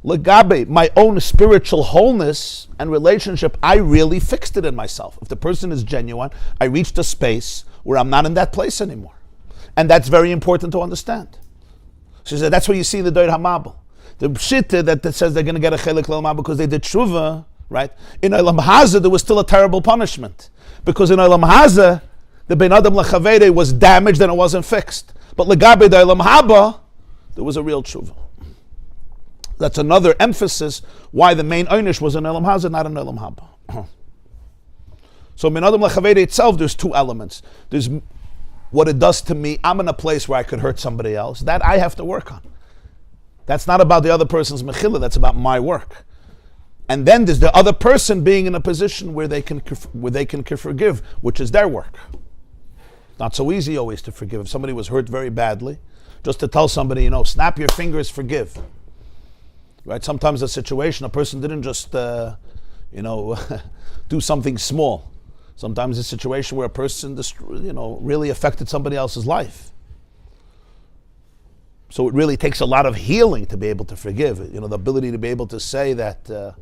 Legabe, my own spiritual wholeness and relationship, I really fixed it in myself. If the person is genuine, I reached a space where I'm not in that place anymore. And that's very important to understand. So he said, that's what you see in the Doir HaMabel. The pshita that says they're going to get a chelik l'olam because they did tshuva, right? In olam haza, there was still a terrible punishment. Because in olam haza, the ben adam lechavere was damaged and it wasn't fixed. But legabe the olam haba, there was a real tshuva. That's another emphasis why the main einish was in olam haza, not in olam haba. So ben adam lechavere itself, there's two elements. There's what it does to me. I'm in a place where I could hurt somebody else. That I have to work on. That's not about the other person's mechila. That's about my work. And then there's the other person being in a position where they can forgive, which is their work. Not so easy always to forgive. If somebody was hurt very badly, just to tell somebody, snap your fingers, forgive. Right? Sometimes a situation, a person didn't just, do something small. Sometimes it's a situation where a person, really affected somebody else's life. So it really takes a lot of healing to be able to forgive. The ability to be able to say that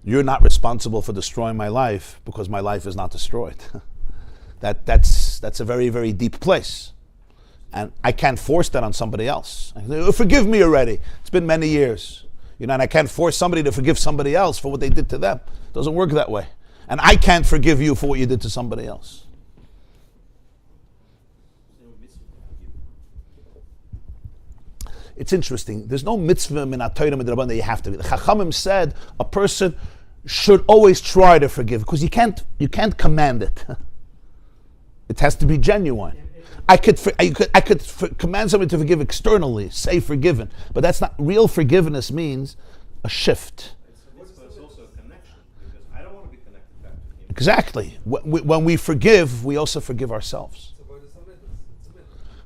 you're not responsible for destroying my life because my life is not destroyed. That's a very, very deep place. And I can't force that on somebody else. Forgive me already. It's been many years. And I can't force somebody to forgive somebody else for what they did to them. It doesn't work that way. And I can't forgive you for what you did to somebody else. It's interesting. There's no mitzvah min ha-Torah midrabanan that you have to be. The Chachamim said a person should always try to forgive because you can't command it. It has to be genuine. I could command somebody to forgive externally, say forgiven, but that's not real. Forgiveness means a shift.
It's also a connection because I don't want to be connected back to him.
Exactly. When we forgive, we also forgive ourselves.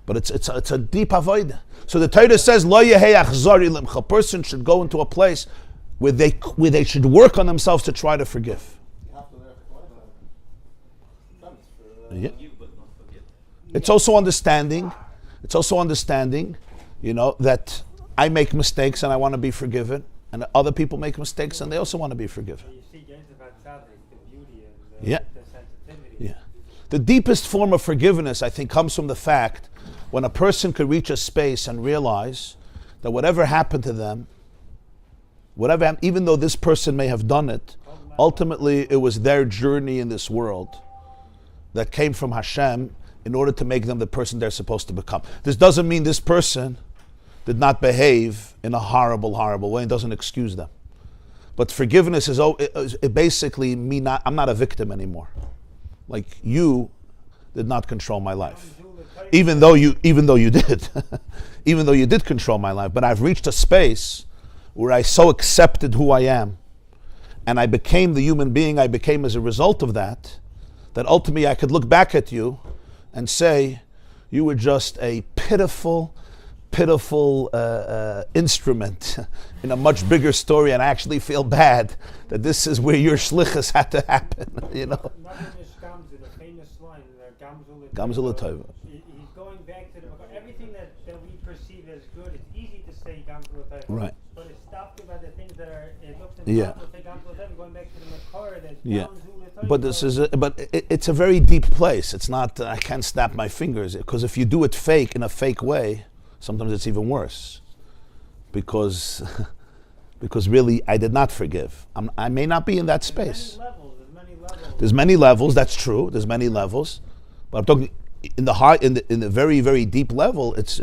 But it's a deep avodah. So the Torah says, "Lo yehei achzari limcha." A person should go into a place where they should work on themselves to try to forgive. Yeah. It's also understanding. That I make mistakes and I want to be forgiven, and other people make mistakes and they also want to be forgiven.
You see, games about tzaddik, the beauty and
Yeah.
the sensitivity.
Yeah. The deepest form of forgiveness, I think, comes from the fact when a person could reach a space and realize that whatever happened to them, even though this person may have done it, ultimately it was their journey in this world that came from Hashem in order to make them the person they're supposed to become. This doesn't mean this person did not behave in a horrible, horrible way and doesn't excuse them. But forgiveness is basically I'm not a victim anymore. Like you did not control my life. Even though you did. Even though you did control my life. But I've reached a space where I so accepted who I am and I became the human being I became as a result of that ultimately I could look back at you and say, you were just a pitiful instrument in a much bigger story, and I actually feel bad that this is where your shlichus had to happen.
The famous line,
Gamzul Tova.
He's going back to everything that we perceive as good, it's easy to say Gamzu Atayv.
Right.
But it's stopped about the things that are, it looks
Yeah.
impossible to say Gamzu Atayv, going back to the Makar, that's
Yeah.
Gamzu Atayv.
But this is, it's a very deep place. It's not. I can't snap my fingers because if you do it fake in a fake way, sometimes it's even worse. Because, because really, I did not forgive. I may not be in that space.
There's many levels.
There's many levels. That's true. There's many levels, but I'm talking in the high, in the very, very deep level. It's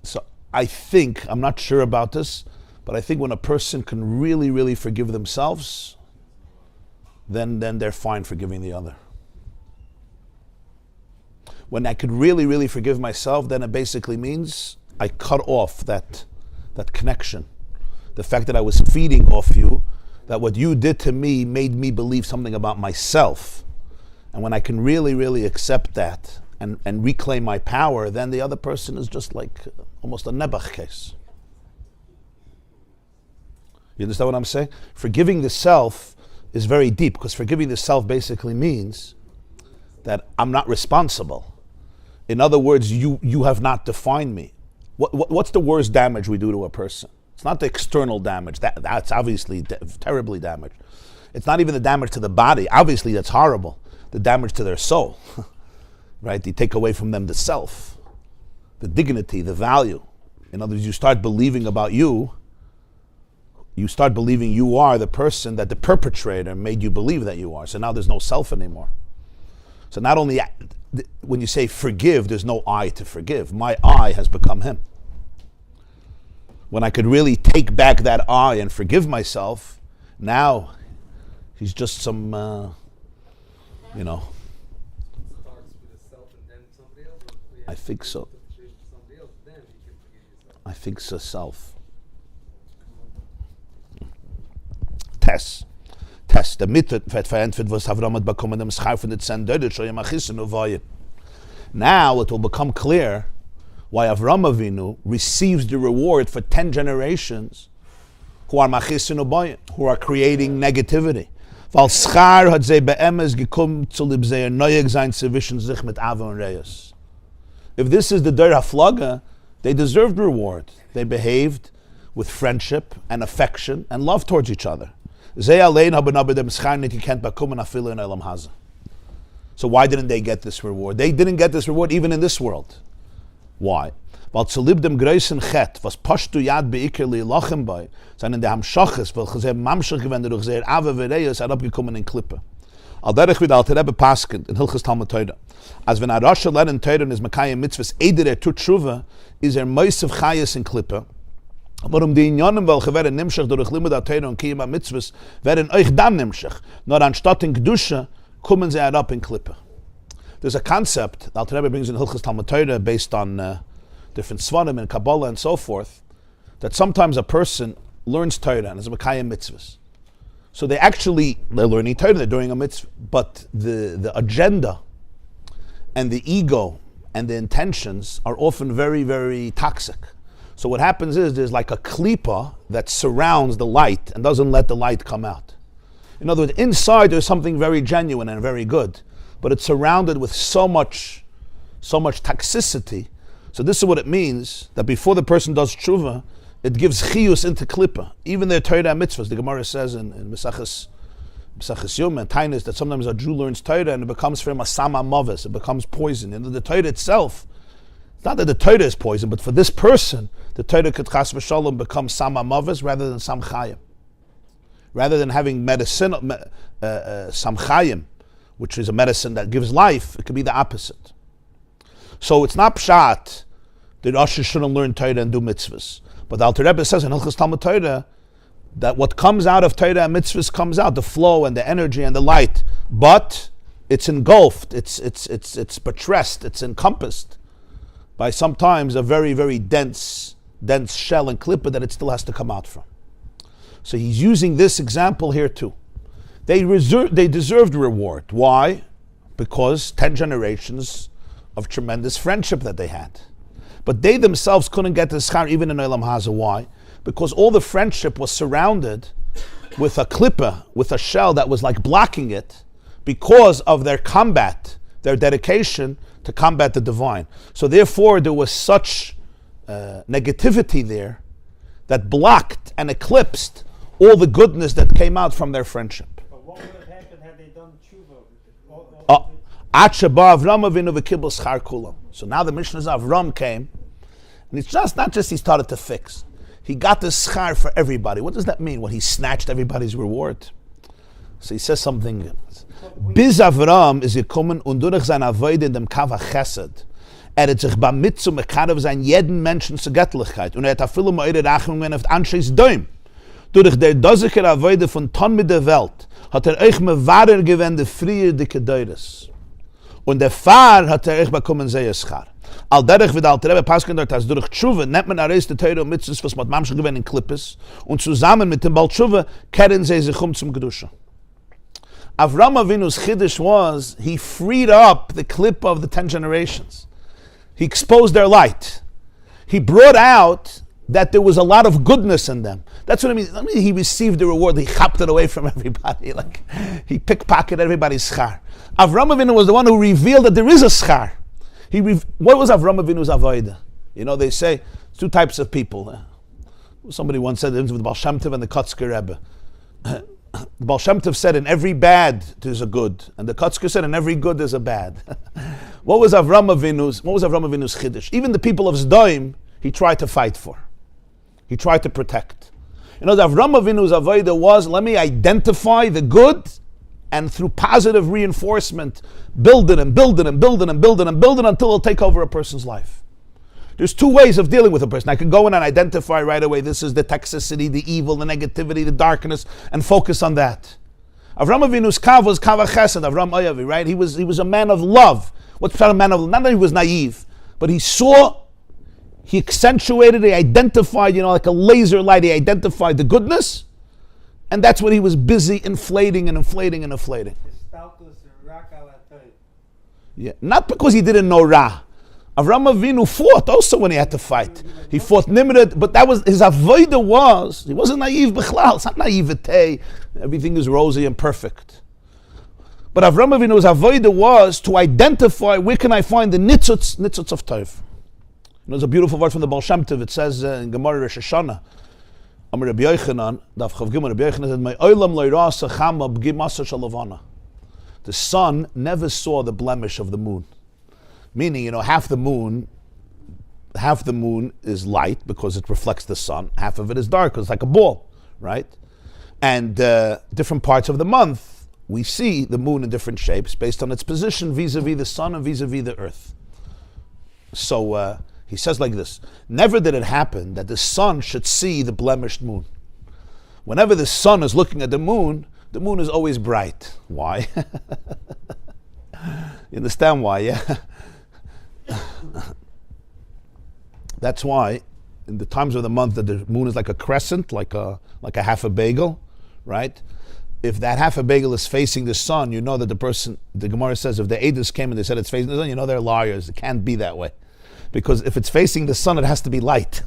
so I think, I'm not sure about this, but I think when a person can really, really forgive themselves, then they're fine forgiving the other. When I could really, really forgive myself, then it basically means I cut off that connection. The fact that I was feeding off you, that what you did to me made me believe something about myself. And when I can really, really accept that and reclaim my power, then the other person is just like almost a Nebuch case. You understand what I'm saying? Forgiving the self is very deep, because forgiving the self basically means that I'm not responsible. In other words, you have not defined me. What's the worst damage we do to a person? It's not the external damage. That's obviously terribly damaged. It's not even the damage to the body. Obviously, that's horrible. The damage to their soul, right? You take away from them the self, the dignity, the value. In other words, you start believing about you. You start believing you are the person that the perpetrator made you believe that you are. So now there's no self anymore. So not only when you say forgive, there's no I to forgive. My I has become him. When I could really take back that I and forgive myself, now he's just some,
Starts with a self and then somebody else? Or
I think so.
Somebody else, then you can forgive yourself.
I think so, self. Test. Der Mittwoch wird verantwortet, was Avram hat bekommen, dem Schar von der 10 Döder, schon im Achissen und Weihe. Now it will become clear why Avram Avinu receives the reward for 10 generations who are Machisin Ubayim, who are creating negativity. Weil Schar hat sie beemes gekommen zu lieb sehr neuig sein zwischen sich mit Ava und Reis. If this is the Der HaFlaga, they deserved reward. They behaved with friendship and affection and love towards each other. So why didn't they get this reward? They didn't get this reward even in this world. Why? Weil zu lieb dem größten Chet, was pashtu yad beikir li lachem bei, seinen der Hamshachis, welche sehr mamschach gewendet durch sehr Ave Vereis, abgekommen in Klippe. Al derech wie der Alte Rebbe paskend, in Hilchas Talmud Teure. Als wenn Rasha lernen Teure und is Mekayim Mitzvahs, eder tut Tshuva, is Meisav Chayes in Klippe. Aber die Inyanim, welche werden nimschach durch Limud HaTeire und Kiyam HaMitzvahs, werden euch dann nimschach. Nur anstatt in Kedusha, kommen sie herab in Klippe. There's a concept, the Alter Rebbe brings in Hilchas Talmud Torah based on different Svarim and Kabbalah and so forth, that sometimes a person learns Torah and is a Mekayim Mitzvahs. So they're learning Torah, they're doing a mitzvah, but the agenda and the ego and the intentions are often very, very toxic. So what happens is there's like a klipa that surrounds the light and doesn't let the light come out. In other words, inside there's something very genuine and very good, but it's surrounded with so much toxicity. So this is what it means, that before the person does tshuva, it gives chiyus into klipa. Even their Torah mitzvahs, the Gemara says in Mesachas Yom and Tainis, that sometimes a Jew learns Torah and it becomes for him a sama mavis, it becomes poison. And the Torah itself, it's not that the Torah is poison, but for this person, the Torah could chas v'shalom become sama mavis rather than sam chayim. Rather than having medicine, sam chayim, which is a medicine that gives life, it could be the opposite. So it's not pshat that Rosh shouldn't learn Torah and do mitzvahs. But the Alter Rebbe says in Hilchas Talmud Torah that what comes out of Torah and mitzvahs comes out, the flow and the energy and the light, but it's engulfed, it's buttressed, it's encompassed by sometimes a very, very dense shell and clipper that it still has to come out from. So he's using this example here too. They deserved reward. Why? Because 10 generations of tremendous friendship that they had. But they themselves couldn't get the schar even in Olam Hazeh. Why? Because all the friendship was surrounded with a klippa, with a shell that was like blocking it, because of their combat, their dedication to combat the divine. So therefore, there was such negativity there that blocked and eclipsed all the goodness that came out from their friendship.
But what would have happened had they done tshuva?
So now the Mishnah of Avram came, and it's just not just he started to fix. He got the schar for everybody. What does that mean? When he snatched everybody's reward? So he says something. Bis Avram is gekommen und durch seine Avoid in dem Kava Chesed. Hat sich beim Mitzum mekadev sein jeden Menschen zur Göttlichkeit. Und hat viele Meure Rachungen auf Anscheiß Däum. Durch der Dosiker Avoide von Ton mit der Welt hat euch mehr wahrer gewende frie dicke Deures. Und der Fahr hat euch bekommen sehr schar. Al derich wird al Rebbe Paskin dort als durch Tshuva nennt man Areis der Teure und Mitzvahs, was mit Mamschen gewinnen in Klippes, und zusammen mit dem Baal Tshuva kehren sie sich zum Gedusha. Avram Avinu's Chiddush was, he freed up the clip of the 10 generations. He exposed their light. He brought out that there was a lot of goodness in them. That's what I mean. He received the reward. He chopped it away from everybody. Like he pickpocketed everybody's schar. Avram Avinu was the one who revealed that there is a schar. What was Avram Avinu's avodah? You know, they say two types of people. Somebody once said with the Baal Shem Tov and the Kotzker Rebbe. The Baal Shem Tov said in every bad there's a good, and the Kotzker said in every good there's a bad. What was Avram Avinu's chiddush? Even the people of Zdoim, he tried to fight for. He tried to protect. You know, the Avram Avinu's avodah was, let me identify the good, and through positive reinforcement, build it until it'll take over a person's life. There's two ways of dealing with a person. I can go in and identify right away, this is the toxicity, the evil, the negativity, the darkness, and focus on that. Avram Avinu's kav was kav chesed, Avram Oyavi, right? He was a man of love. What's a man of love? Not that he was naive, but he saw, he accentuated, he identified, like a laser light, he identified the goodness, and that's what he was busy inflating. Yeah, not because he didn't know Ra. Avram Avinu fought also when he had to fight. He fought Nimrod, but that was his avodah was. He wasn't naive b'chlal. It's not naivete. Everything is rosy and perfect. But Avram Avinu's avodah was to identify where can I find the nitzutz of Tov. There's a beautiful word from the Baal Shem Tov. It says in Gemara Rosh Hashanah, Amar Rabbi Yochanan, Daf Chav Gimel, Rabbi Yochanan said, "My olam lo yirasa chama b'gimasa shalavana." The sun never saw the blemish of the moon. Meaning, half the moon is light because it reflects the sun. Half of it is dark because it's like a ball, right? And different parts of the month, we see the moon in different shapes based on its position vis-a-vis the sun and vis-a-vis the earth. So he says like this, never did it happen that the sun should see the blemished moon. Whenever the sun is looking at the moon is always bright. Why? You understand why, yeah? That's why in the times of the month that the moon is like a crescent, like a half a bagel, right? If that half a bagel is facing the sun, you know that the Gemara says, if the Eidos came and they said it's facing the sun, you know they're liars. It can't be that way. Because if it's facing the sun, it has to be light.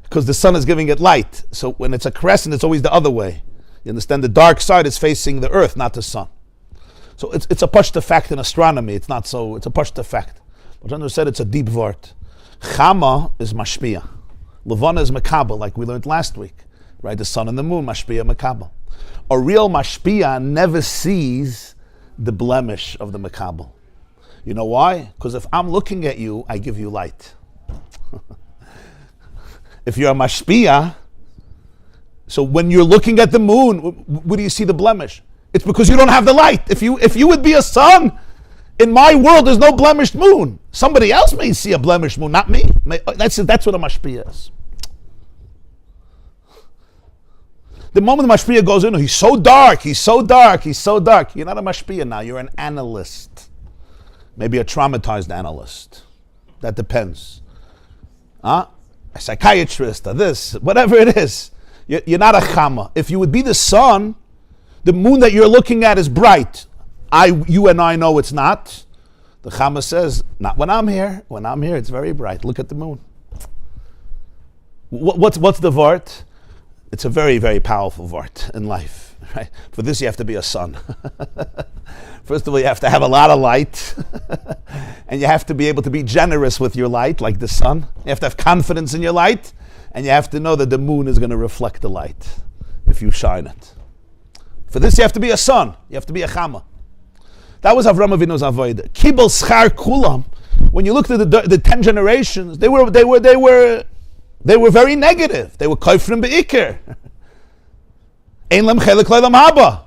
Because the sun is giving it light. So when it's a crescent, it's always the other way. You understand? The dark side is facing the earth, not the sun. So it's a pashta fact in astronomy. It's not so, it's a pashta fact. But Chandra said it's a deep word. Chama is mashpia. Levana is makabel, like we learned last week. Right? The sun and the moon, mashpia, makabel. A real mashpia never sees the blemish of the makabel. You know why? Because if I'm looking at you, I give you light. If you're a mashpia, so when you're looking at the moon, where do you see the blemish? It's because you don't have the light. If you would be a sun, in my world there's no blemished moon. Somebody else may see a blemished moon, not me. That's what a mashpia is. The moment the mashpia goes in, he's so dark. You're not a mashpia now, you're an analyst. Maybe a traumatized analyst. That depends. A psychiatrist or this, whatever it is. You're not a chama. If you would be the sun, the moon that you're looking at is bright. You and I know it's not. The chama says, not when I'm here. When I'm here, it's very bright. Look at the moon. What's the vart? It's a very, very powerful vart in life. Right? For this, you have to be a son. First of all, you have to have a lot of light, and you have to be able to be generous with your light, like the sun. You have to have confidence in your light, and you have to know that the moon is going to reflect the light if you shine it. For this, you have to be a son. You have to be a chama. That was Avram Avinu's avodah. Kibel schar kulam. When you looked at the 10 generations, they were very negative. They were koifrim beikir. Ein lem chelik le'lam haba.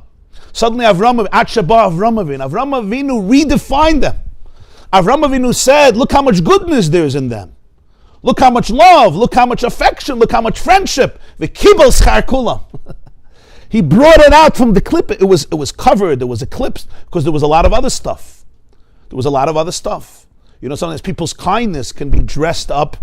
Suddenly Avram Avinu redefined them. Avram Avinu said, look how much goodness there is in them. Look how much love, look how much affection, look how much friendship. V'kibel schar kulam. He brought it out from the clip. It was covered, it was eclipsed, because there was a lot of other stuff. You know, sometimes people's kindness can be dressed up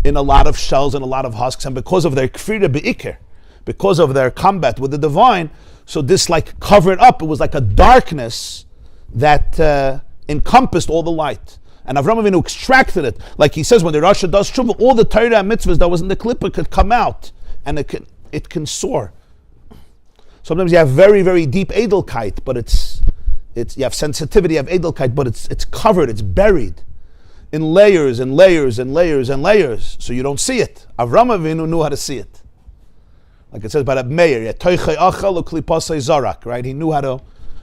in a lot of shells and a lot of husks, and because of their kfira be'ikir, because of their combat with the divine, so this like covered up. It was like a darkness that encompassed all the light. And Avram Avinu extracted it. Like he says, when the Rasha does tshuva, all the Torah and mitzvahs that was in the clipper could come out, and it can soar. Sometimes you have very, very deep edelkeit, but it's you have sensitivity, you have edelkeit, but it's covered, it's buried in layers and layers and layers and layers, so you don't see it. Avram Avinu knew how to see it. Like it says by Rabbi Meir, right? He knew how to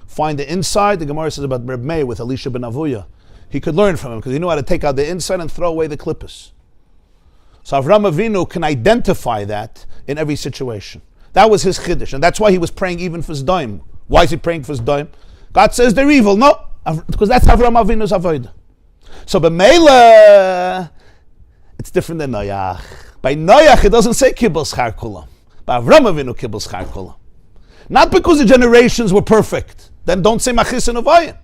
find the inside. The Gemara says about Rabbi Meir with Elisha ben Avuya. He could learn from him because he knew how to take out the inside and throw away the klippos. So Avram Avinu can identify that in every situation. That was his chiddush, and that's why he was praying even for Sdoim. Why is he praying for Sdoim? God says they're evil. No, because that's Avram Avinu's avodah. So b'meila, it's different than Noach. By Noach, it doesn't say kibbel schar kulam. By Avram Avinu kibbel schar kulam. Not because the generations were perfect. Then don't say machis and avayin.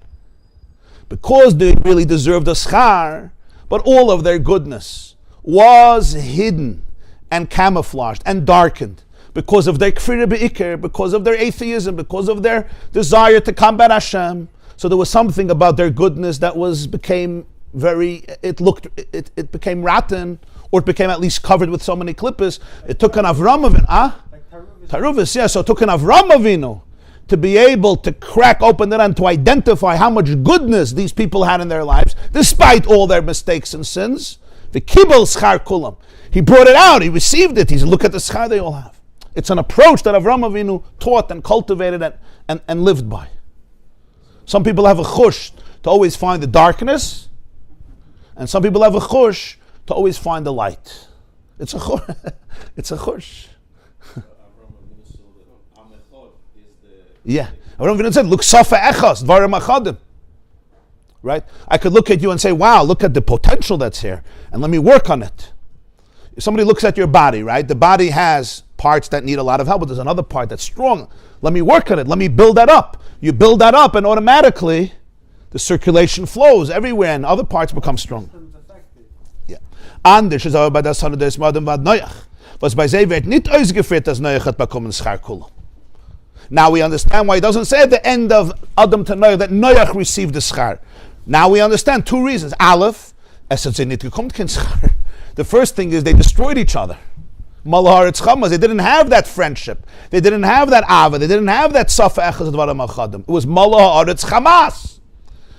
Because they really deserved a schar, but all of their goodness was hidden and camouflaged and darkened because of their kfira be'ikr, because of their atheism, because of their desire to combat Hashem. So there was something about their goodness that became rotten, or it became at least covered with so many klippos. It took an Avram Avinu, Taruvis, yeah. So it took an Avram Avinu to be able to crack open it and to identify how much goodness these people had in their lives, despite all their mistakes and sins. The kibel schar kulam. He brought it out. He received it. He said, look at the schar they all have. It's an approach that Avram Avinu taught and cultivated and lived by. Some people have a chush to always find the darkness, and some people have a chush to always find the light. It's a chush. It's a chush. Yeah. Avram Avinu said, look safa echas, dvarim achadim. Right? I could look at you and say, wow, look at the potential that's here, and let me work on it. If somebody looks at your body, right? The body has parts that need a lot of help, but there's another part that's strong. Let me work on it. Let me build that up. You build that up, and automatically the circulation flows everywhere, and other parts become strong. Yeah. Anders is aber bei der Sonne des Modem war Noach. Was bei sie wird nicht ausgeführt, dass Noach hat bekommen schar kulam. Now we understand why it doesn't say at the end of Adam to Noach that Noach received the schar. Now we understand two reasons. Aleph, es hat sie nicht gekommen kein schar. The first thing is they destroyed each other. Malahar Chamas, they didn't have that friendship. They didn't have that ava. They didn't have that safa echaz dvarim achadim. It was Malahar Chamas.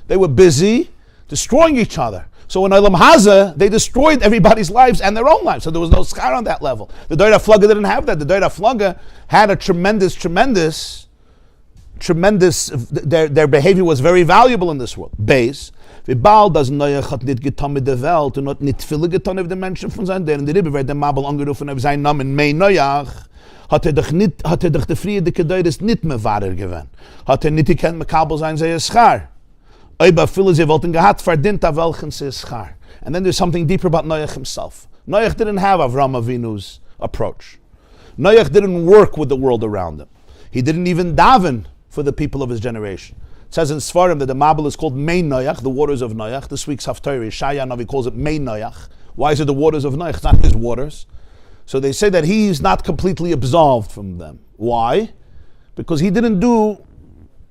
They were busy destroying each other. So in Olam Hazeh, they destroyed everybody's lives and their own lives. So there was no schar on that level. The Doira Flugga didn't have that. The Doira Flugga had a tremendous, their behavior was very valuable in this world. Beis, Vibal das Noach hat nicht getan mit der Welt und hat nicht viele getan auf den Menschen von seinen deren. Die Rebbe wird dem Mabel angerufen auf seinen Namen Mei Noach. Hat er doch die friedliche Deures nicht mehr wahrer gewesen. Hat er nicht gekannt mit Kabel sein, sei es schar. Aber viele sie wollten gehabt, verdient auf welchen sie es schar. And then there's something deeper about Noach himself. Noach didn't have Avram Avinu's approach. Noach didn't work with the world around him. He didn't even daven for the people of his generation. It says in Sfarim that the Mabel is called Mei Noach, the waters of Noach. This week's Haftarah, Shaya Navi calls it Mei Noach. Why is it the waters of Noach? It's not his waters. So they say that he's not completely absolved from them. Why? Because he didn't do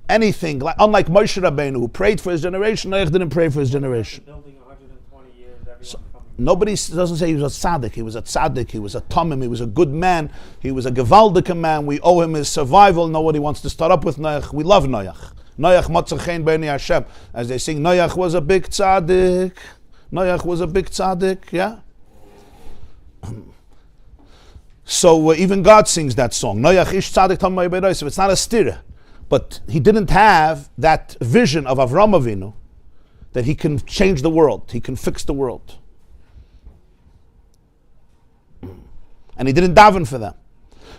anything, unlike Moshe Rabbeinu, who prayed for his generation. Noach didn't pray for his generation.
Building 120 20 years, everyone coming.
Nobody doesn't say he was a tzaddik. He was a tzaddik. He was a tamim. He was a good man. He was a gewaldige man. We owe him his survival. Nobody wants to start up with Noach. We love Noach. Noach motzah chen b'nei Hashem. As they sing, Noach was a big tzaddik. Noach was a big tzaddik. Yeah. So even God sings that song. Noach ish tzaddik tamim b'nei. It's not a stira, but he didn't have that vision of Avram Avinu that he can change the world. He can fix the world. And he didn't daven for them.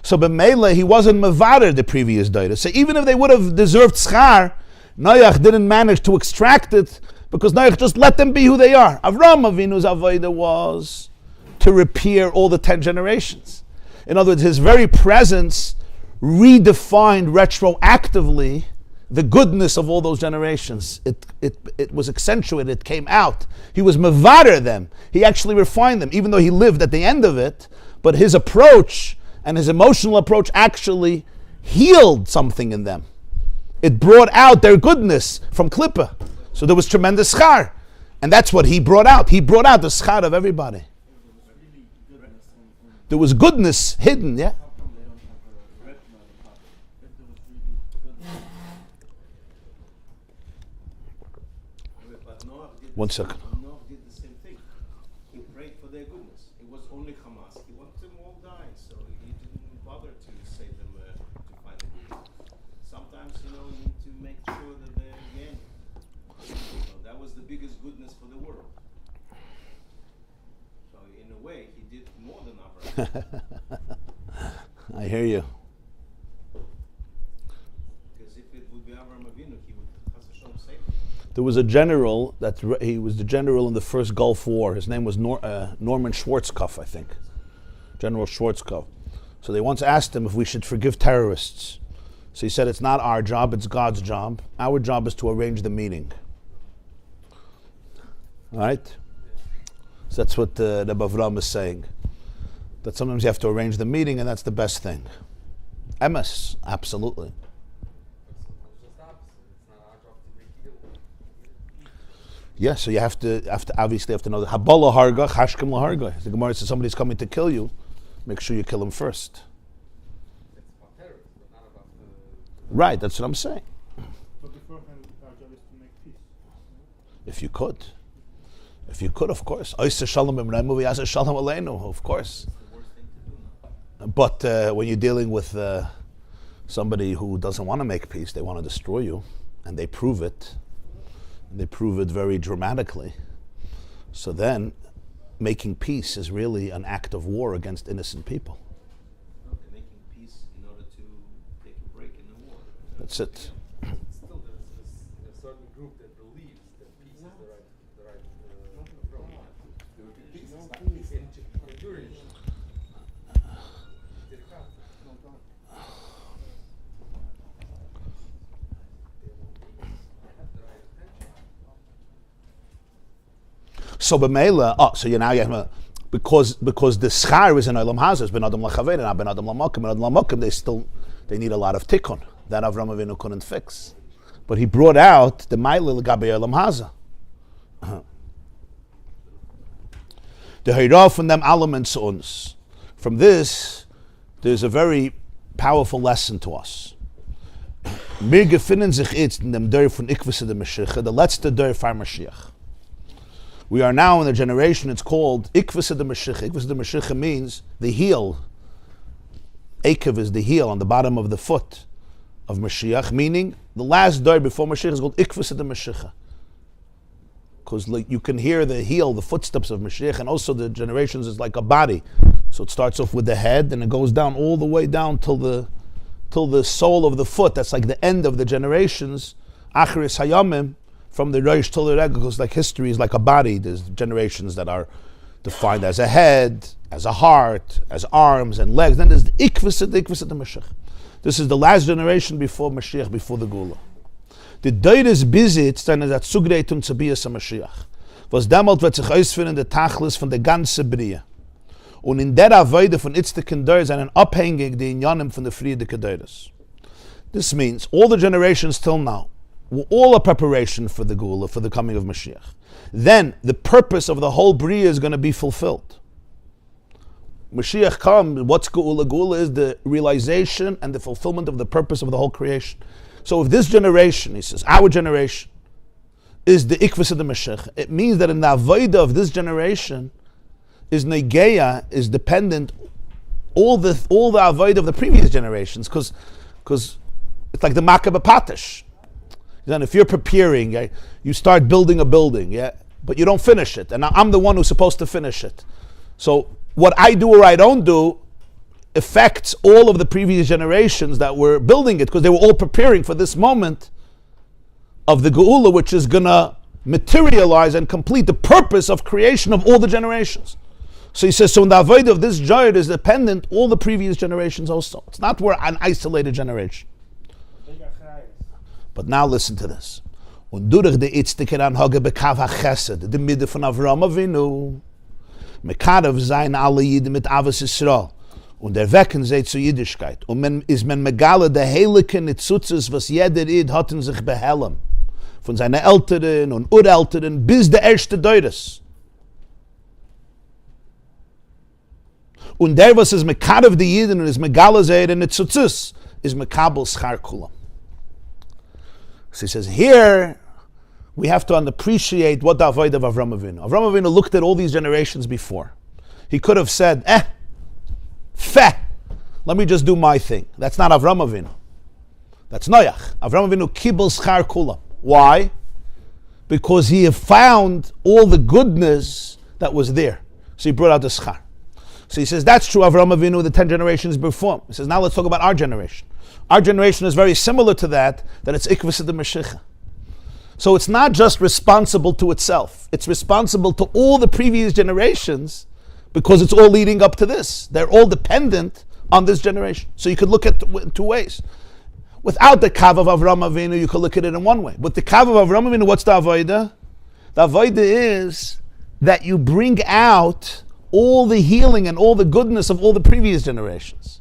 So b'meila, he wasn't mevader the previous daita. So even if they would have deserved schar, Noach didn't manage to extract it because Noach just let them be who they are. Avram Avinu's avodah was to repair all the 10 generations. In other words, his very presence redefined retroactively the goodness of all those generations. It was accentuated, it came out. He was mevader them. He actually refined them, even though he lived at the end of it. But his approach and his emotional approach actually healed something in them. It brought out their goodness from Klippa. So there was tremendous schar. And that's what he brought out. He brought out the schar of everybody. There was goodness hidden, yeah?
But Noah did
1 second.
Noah did the same thing. He prayed for their goodness. It was only Hamas. He wanted them all dying, so he didn't bother to save them to find the goodness. Sometimes, you need to make sure that they're again. That was the biggest goodness for the world. So in a way, he did more than Abraham.
I hear you.
Because if it would be Abraham Avinu, he would Hashem save them.
There was a general he was the general in the first Gulf War. His name was Norman Schwarzkopf, I think. General Schwarzkopf. So they once asked him if we should forgive terrorists. So he said, it's not our job, it's God's job. Our job is to arrange the meeting. All right? So that's what the Bavram is saying. That sometimes you have to arrange the meeting, and that's the best thing. Emes, absolutely. Yeah, so you have to obviously know that Habala harga, Hashkim laharga. The Gemara says somebody's coming to kill you, make sure you kill him first. Right, that's what I'm saying.
But beforehand, our job is to make peace.
If you could. If you could, of course. Oisa shalom b'mremu v'yasa shalom aleinu, of course. But when you're dealing with somebody who doesn't want to make peace, they want to destroy you, and they prove it. They prove it very dramatically. So then, making peace is really an act of war against innocent people.
They're making peace in order to take a break in the war.
That's it.
Still, there's a certain group that believes that peace is the right approach. There would be peace. It's not peace in during.
So b'meila, so you have because the schar is in Olam Hazeh, it's ben adam lachaver, and ben adam lamakim, ben adam lamakim. They need a lot of tikkun that Avram Avinu couldn't fix, but he brought out the ma'ila l'gabei Olam Hazeh. The Hirah from them elements uns. From this, there's a very powerful lesson to us. Mir gefinnen sich jetzt in dem Dörr von Ikvus de Mashiach, the letzte Dörr for Mashiach. We are now in the generation, it's called Ikvus de Mashiach. Ikvus de Mashiach means the heel. Akev is the heel on the bottom of the foot of Mashiach, meaning the last Dörr before Mashiach is called Ikvus de Mashiach. Because you can hear the heel, the footsteps of Mashiach, and also the generations is like a body. So it starts off with the head, and it goes down all the way down till the sole of the foot. That's like the end of the generations. Acharis Hayamim, from the Rosh till the Regel, because like history is like a body. There's generations that are defined as a head, as a heart, as arms and legs. Then there's the Ikvus de Mashiach. This is the last generation before Mashiach, before the Gula. The Deures Bizitz, dann ist das Zugreitung zu Bias am Mashiach. Was damals wird sich ausführen, der Tachlis von der ganzen Brie. Und in der Avoide von Itztiken Deures sind abhängig die Inyanim von der Friede Deures. This means all the generations till now, all a preparation for the Geula, for the coming of Mashiach. Then the purpose of the whole Bria is going to be fulfilled. Mashiach comes, what's Geula? Geula is the realization and the fulfillment of the purpose of the whole creation. So if this generation, he says, our generation, is the Ikvus of the Mashiach, it means that in the Avodah of this generation, is Negeya, is dependent all the Avodah of the previous generations, because it's like the Makkah Patish. Then if you're preparing, you start building a building, but you don't finish it, and I'm the one who's supposed to finish it. So what I do or I don't do affects all of the previous generations that were building it, because they were all preparing for this moment of the Geula, which is going to materialize and complete the purpose of creation of all the generations. So he says, so in the avodah of this Jod is dependent all the previous generations also. It's not we're an isolated generation. But now listen to this. Und durch die Itztiker Anhage bekav HaChesed, die Mitte von Avram Avinu, mekarev sein alle Yidden mit Avos Yisrael, und erwecken sie zur Jiddischkeit. Und man ist man megale der heilige Nitzutzes, was jeder Yid hat in sich behellen. Von seinen Älteren und Urälteren bis der erste Deures. Und der, was ist mekarev die Yidden und ist megale seire Nitzutzes, ist mekabel schar kulam. So he says, here we have to appreciate what the avodah of Avram Avinu. Avram Avinu looked at all these generations before. He could have said, let me just do my thing. That's not Avram Avinu. That's Noach. Avram Avinu kibel schar kula. Why? Because he found all the goodness that was there. So he brought out the schar. So he says, that's true Avram Avinu, the 10 generations before. He says, now let's talk about our generation. Our generation is very similar to that it's Ikvus the Mashiach. So it's not just responsible to itself. It's responsible to all the previous generations because it's all leading up to this. They're all dependent on this generation. So you could look at it two ways. Without the Kav of Avram Avinu, you could look at it in one way. With the Kav of Avram Avinu, what's the Avodah? The Avodah is that you bring out all the healing and all the goodness of all the previous generations.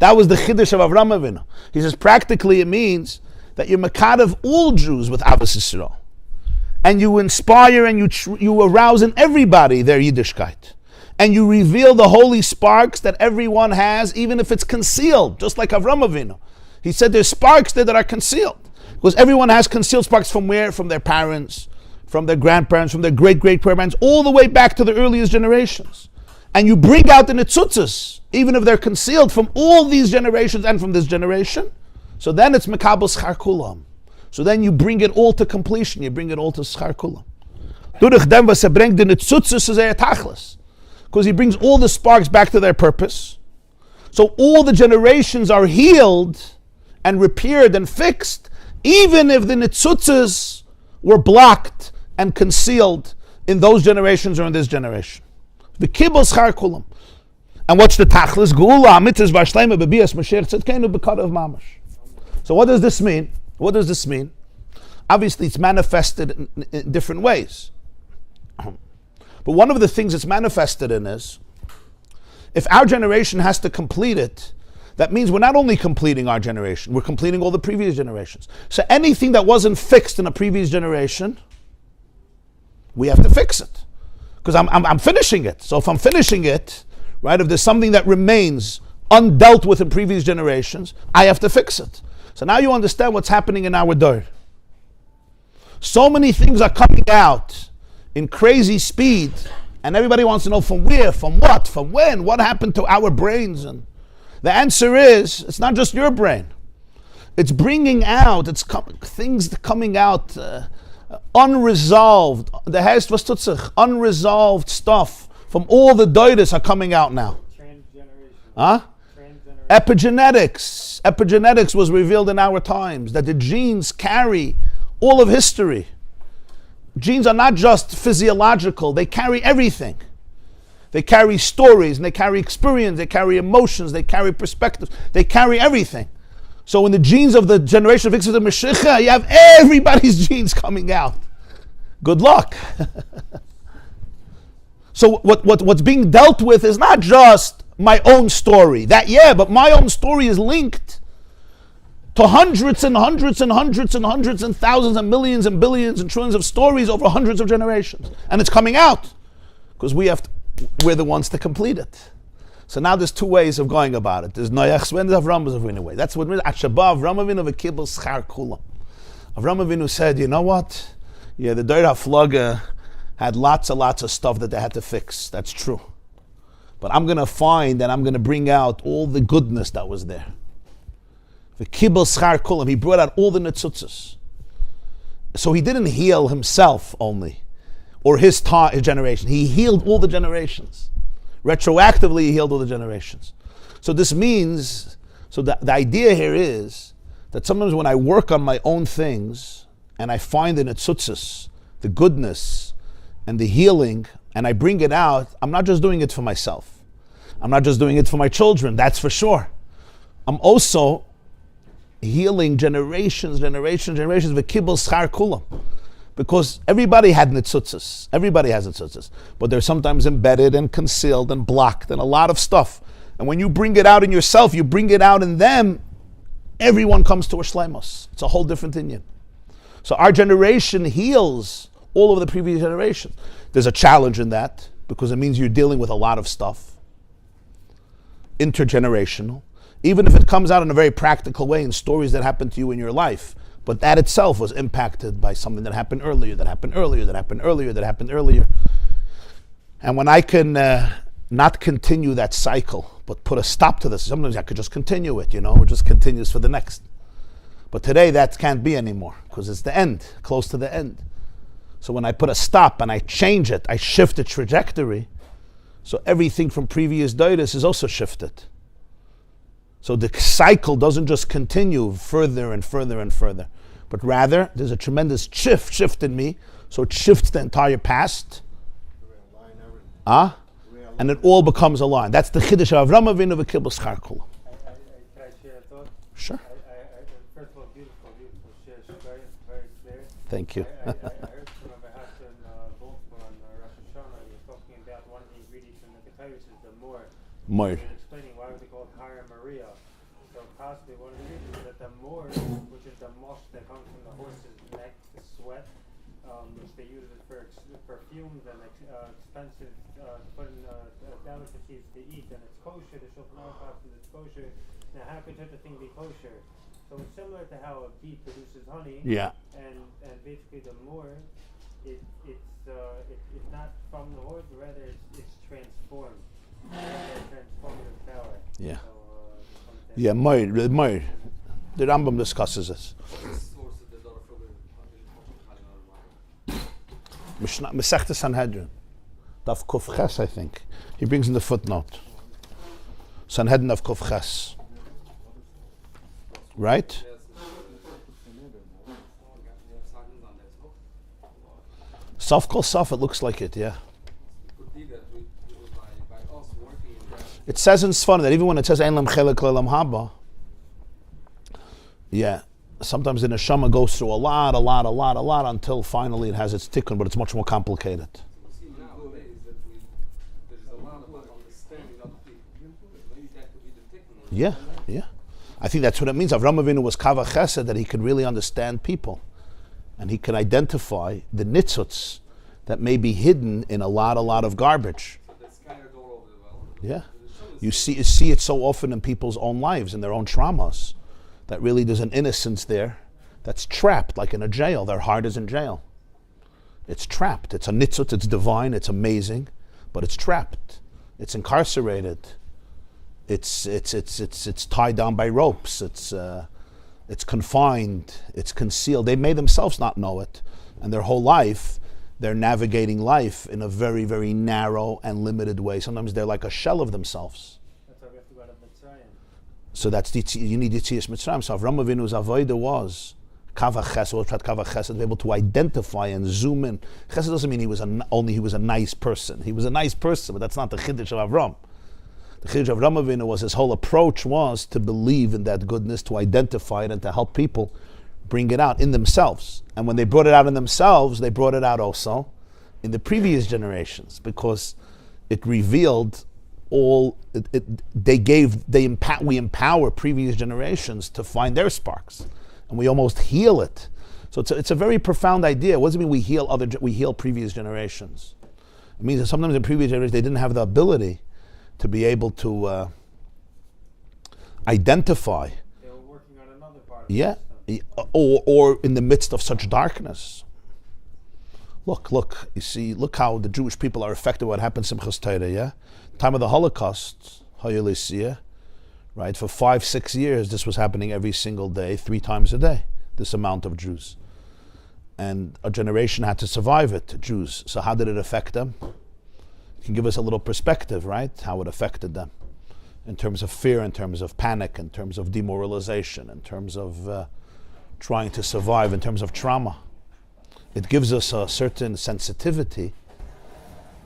That was the Chiddush of Avram Avinu. He says practically it means that you're mekadev all Jews with Avos Yisrael. And you inspire and you arouse in everybody their Yiddishkeit. And you reveal the holy sparks that everyone has, even if it's concealed, just like Avram Avinu. He said there's sparks there that are concealed. Because everyone has concealed sparks from where? From their parents, from their grandparents, from their great-great-grandparents, all the way back to the earliest generations. And you bring out the nitzutzas, even if they're concealed from all these generations and from this generation. So then it's mekabel schar kulam. So then you bring it all to completion. You bring it all to schar kulam. Durch dem was bringt the nitzutzas is tachlis, because he brings all the sparks back to their purpose. So all the generations are healed and repaired and fixed, even if the nitzutzas were blocked and concealed in those generations or in this generation. The kibbul schar kulam. And what's the tachlis? Geula mitzvah v'ashleima bebias Mashiach tzedkenu b'kad of mamash. So what does this mean? What does this mean? Obviously it's manifested in different ways. But one of the things it's manifested in is, if our generation has to complete it, that means we're not only completing our generation, we're completing all the previous generations. So anything that wasn't fixed in a previous generation, we have to fix it. Because I'm finishing it. So if I'm finishing it, right, if there's something that remains undealt with in previous generations, I have to fix it. So now you understand what's happening in our dor. So many things are coming out in crazy speed, and everybody wants to know from where, from what, from when, what happened to our brains. And the answer is, it's not just your brain. It's bringing out, things coming out unresolved. The heißt was tut sich, unresolved stuff from all the doidas are coming out now. Huh? Epigenetics. Epigenetics was revealed in our times, that the genes carry all of history. Genes are not just physiological, they carry everything. They carry stories, and they carry experience, they carry emotions, they carry perspectives, they carry everything. So in the genes of the generation of Ikvus the Mashiach, you have everybody's genes coming out. Good luck. So what's being dealt with is not just my own story. But my own story is linked to hundreds and hundreds and hundreds and hundreds and thousands and millions and billions and trillions of stories over hundreds of generations. And it's coming out because we're the ones to complete it. So now there's two ways of going about it. There's Noach's way and there's Avram Avinu's way. That's what it means. Avram Avinu v'kibul schar kula. Avram Avinu said, you know what? Yeah, the Deir HaFlaga had lots and lots of stuff that they had to fix. That's true. But I'm going to find and I'm going to bring out all the goodness that was there. The kibul schar kulam. He brought out all the netzutzas. So he didn't heal himself only, or his generation. He healed all the generations. Retroactively, he healed all the generations. So this means, the idea here is that sometimes when I work on my own things and I find the netzutzas, the goodness and the healing, and I bring it out, I'm not just doing it for myself. I'm not just doing it for my children, that's for sure. I'm also healing generations, v'kibul schar kulam. Because everybody had netzutzas. Everybody has netzutzas. But they're sometimes embedded and concealed and blocked and a lot of stuff. And when you bring it out in yourself, you bring it out in them, everyone comes to a shleimus. It's a whole different inyan. So our generation heals all of the previous generations. There's a challenge in that because it means you're dealing with a lot of stuff. Intergenerational. Even if it comes out in a very practical way in stories that happened to you in your life. But that itself was impacted by something that happened earlier, that happened earlier, that happened earlier, that happened earlier. And when I can not continue that cycle, but put a stop to this, sometimes I could just continue it, it just continues for the next. But today that can't be anymore because it's the end, close to the end. So when I put a stop and I change it, I shift the trajectory, so everything from previous daidas is also shifted. So the cycle doesn't just continue further and further and further, but rather there's a tremendous shift in me, so it shifts the entire past. And it all becomes a line. That's the Chiddush of Avram Avinu v'kibul schar kula.
Can I share a thought?
Sure.
First of all, beautiful share, very, very clear.
Thank you.
I heard from Rabbi Hashem Boltzmann on Rosh Hashanah, he was talking about one of the ingredients in the Chassidus is the mor.
More.
He was explaining why they call it Hara Maria. So possibly one of the reasons is that the mor, which is the mosh that comes from the horse's neck, the sweat, which they use it for perfumes and expensive to put in delicacies to eat, and it's kosher. The Shulchan Aruch says it's kosher. Now, how could such a thing be kosher? So it's similar to how a bee produces honey.
Yeah.
And basically the mor, it's not from the horse, but rather it's transformed. It has a transformative power.
Yeah.
So,
Yeah, Meir. The Rambam discusses this. Masechta Sanhedrin, Daf Kuf Ches, I think. He brings in the footnote. Sanhedrin of Kuf Ches. Right? Sof Kol Sof, it looks like it, yeah. It says in Sfar that even when it says Ein Lam Chelek Le'Lam Haba, yeah, sometimes the neshama goes through a lot until finally it has its tikkun, but it's much more complicated. Yeah. I think that's what it means. Avram Avinu was kava chesed, that he could really understand people, and he could identify the nitzuts that may be hidden in a lot of garbage. Yeah, you see it so often in people's own lives, in their own traumas, that really there's an innocence there that's trapped, like in a jail. Their heart is in jail. It's trapped. It's a nitzut. It's divine. It's amazing, but it's trapped. It's incarcerated. It's tied down by ropes. It's confined. It's concealed. They may themselves not know it, and their whole life they're navigating life in a very, very narrow and limited way. Sometimes they're like a shell of themselves.
that's why we have to go to Mitzrayim.
So that's you need Yitzias Mitzrayim. So Avram Avinu's avodah was kava chesed, to be able to identify and zoom in. Chesed doesn't mean he was a nice person. He was a nice person, but that's not the chiddush of Avram. The chiddush of Avram Avinu was his whole approach was to believe in that goodness, to identify it, and to help people bring it out in themselves. And when they brought it out in themselves, they brought it out also in the previous generations, because it revealed we empower previous generations to find their sparks, and we almost heal it. So it's a very profound idea. What does it mean we heal previous generations? It means that sometimes in previous generations they didn't have the ability to be able to identify.
They were working on another part of
Yeah,
the system.
or in the midst of such darkness. Look, you see, look how the Jewish people are affected by what happened in Simchas Torah, yeah? Time of the Holocaust, right? For 5-6 years, this was happening every single day, 3 times a day, this amount of Jews. And a generation had to survive it, Jews. So how did it affect them? It can give us a little perspective, right? How it affected them. In terms of fear, in terms of panic, in terms of demoralization, in terms of trying to survive, in terms of trauma. It gives us a certain sensitivity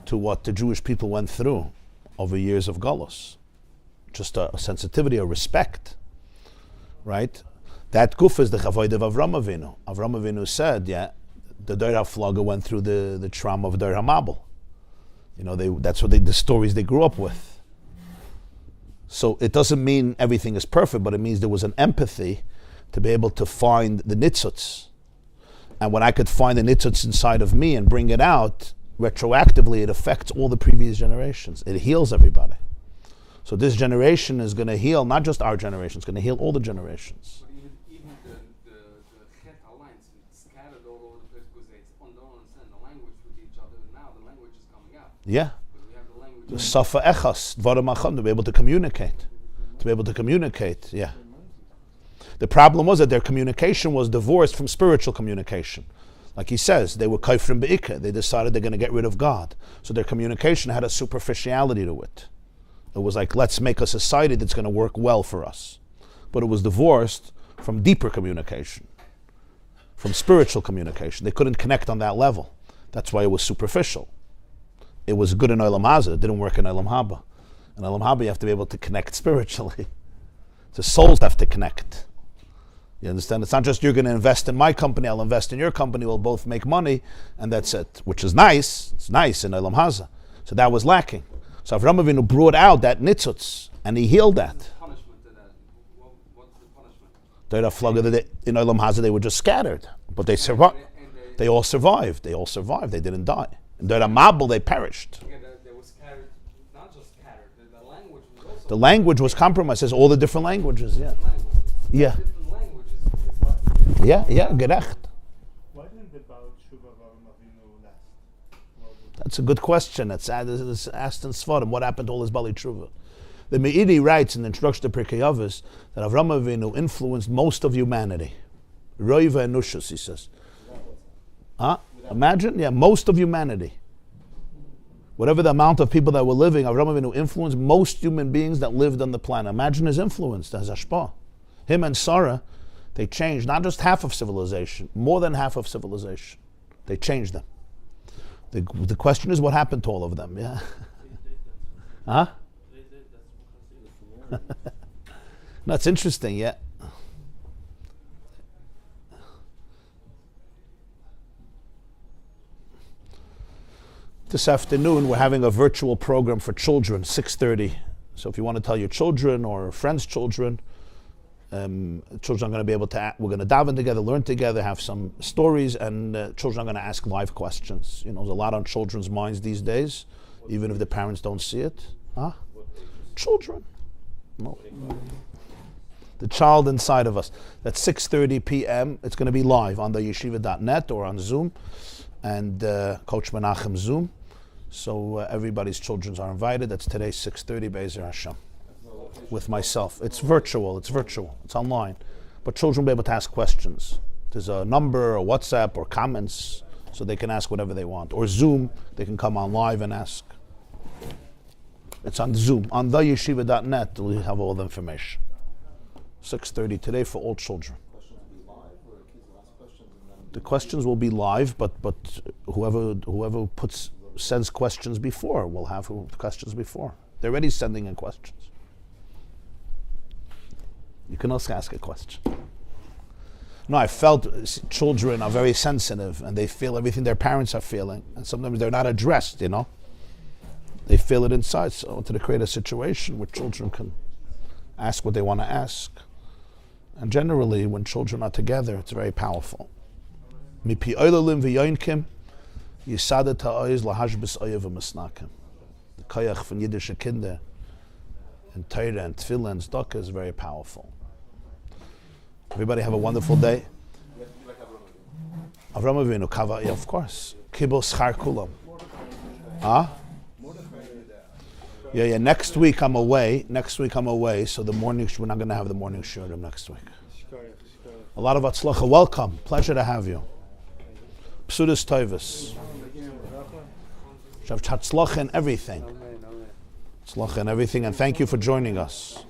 to what the Jewish people went through over years of Galus. Just a sensitivity, a respect, right? That guf is the Chavoid of Avram Avinu. Avram Avinu said, the Dor HaFlaga went through the trauma of Dor HaMabel. That's what the stories they grew up with. So it doesn't mean everything is perfect, but it means there was an empathy to be able to find the nitzuts. And when I could find the nitzuts inside of me and bring it out, retroactively it affects all the previous generations. It heals everybody. So this generation is going to heal, not just our generation, it's going to heal all the generations.
But even the Het Alliance scattered all over the place because they don't understand the language with each other. And now the language is coming out.
Yeah.
Because we have the language.
The Safa Echas, Dvarim Acham, to be able to communicate. Yeah. The problem was that their communication was divorced from spiritual communication. Like he says, they were kaifrim be'ikah. They decided they're going to get rid of God. So their communication had a superficiality to it. It was like, let's make a society that's going to work well for us. But it was divorced from deeper communication, from spiritual communication. They couldn't connect on that level. That's why it was superficial. It was good in Olam Hazeh. It didn't work in Olam Haba. In Olam Haba, you have to be able to connect spiritually. The souls have to connect. You understand? It's not just you're going to invest in my company, I'll invest in your company, we'll both make money, and that's it. Which is nice. It's nice in Olam Hazeh. So that was lacking. So Avram Avinu brought out that nitzutz, and he healed that.
Punishment to that. What's the punishment?
In Olam Hazeh, they were just scattered, but they survived. They all survived. They didn't die. In Dor HaMabel, they perished.
Yeah, they were scattered, not just scattered. The language was also.
The language was compromised. It says all the different languages. Yeah.
Different languages is what.
Yeah. Gerecht.
Why didn't the Baal Tshuva of Avram Avinu last?
That's a good question. It's asked in Sfarim. What happened to all his Bali Tshuva? The Meiri writes in the introduction to Pirkei Avos that Avram Avinu influenced most of humanity. Roiva Enushus, he says. Imagine, most of humanity. Whatever the amount of people that were living, Avram Avinu influenced most human beings that lived on the planet. Imagine his influence, his hashpah. Him and Sarah, they changed not just half of civilization, more than half of civilization. They changed them. The question is, what happened to all of them? Yeah. Huh? That's interesting. Yeah. This afternoon, we're having a virtual program for children, 6:30. So if you want to tell your children or friends' children, children are going to be able to, we're going to daven together, learn together, have some stories, and children are going to ask live questions. There's a lot on children's minds these days, even if the parents don't see it. Children. No. The child inside of us. That's 6:30 p.m. It's going to be live on the yeshiva.net or on Zoom, and Coach Menachem Zoom. So everybody's children are invited. That's today, 6:30, Be'ezer Hashem. With myself. It's virtual. It's online. But children will be able to ask questions. There's a number or WhatsApp or comments, so they can ask whatever they want. Or Zoom, they can come on live and ask. It's on Zoom. On theyeshiva.net, we have all the information. 6:30 today for all children. The questions will be live, but whoever sends questions before will have questions before. They're already sending in questions. You can also ask a question. No, I felt children are very sensitive and they feel everything their parents are feeling, and sometimes they're not addressed, they feel it inside. So I wanted to create a situation where children can ask what they want to ask. And generally, when children are together, it's very powerful. Mipi oilalim v'yoinkim, yisadet ha'oiz lahashbis oyev v'masnakim. The koyach von Yiddische Kinder and Torah and Tefillah and Tzedakah is very powerful. Everybody have a wonderful day. Avram Avinu, Kava, yeah, of course. Kibul schar kulam. Yeah. Next week I'm away. So the morning, we're not going to have the morning shiurim next week. A lot of atzlacha. Welcome. Pleasure to have you. Psudas toivus. Shav tzlacha and everything. Tzlacha and everything. And thank you for joining us.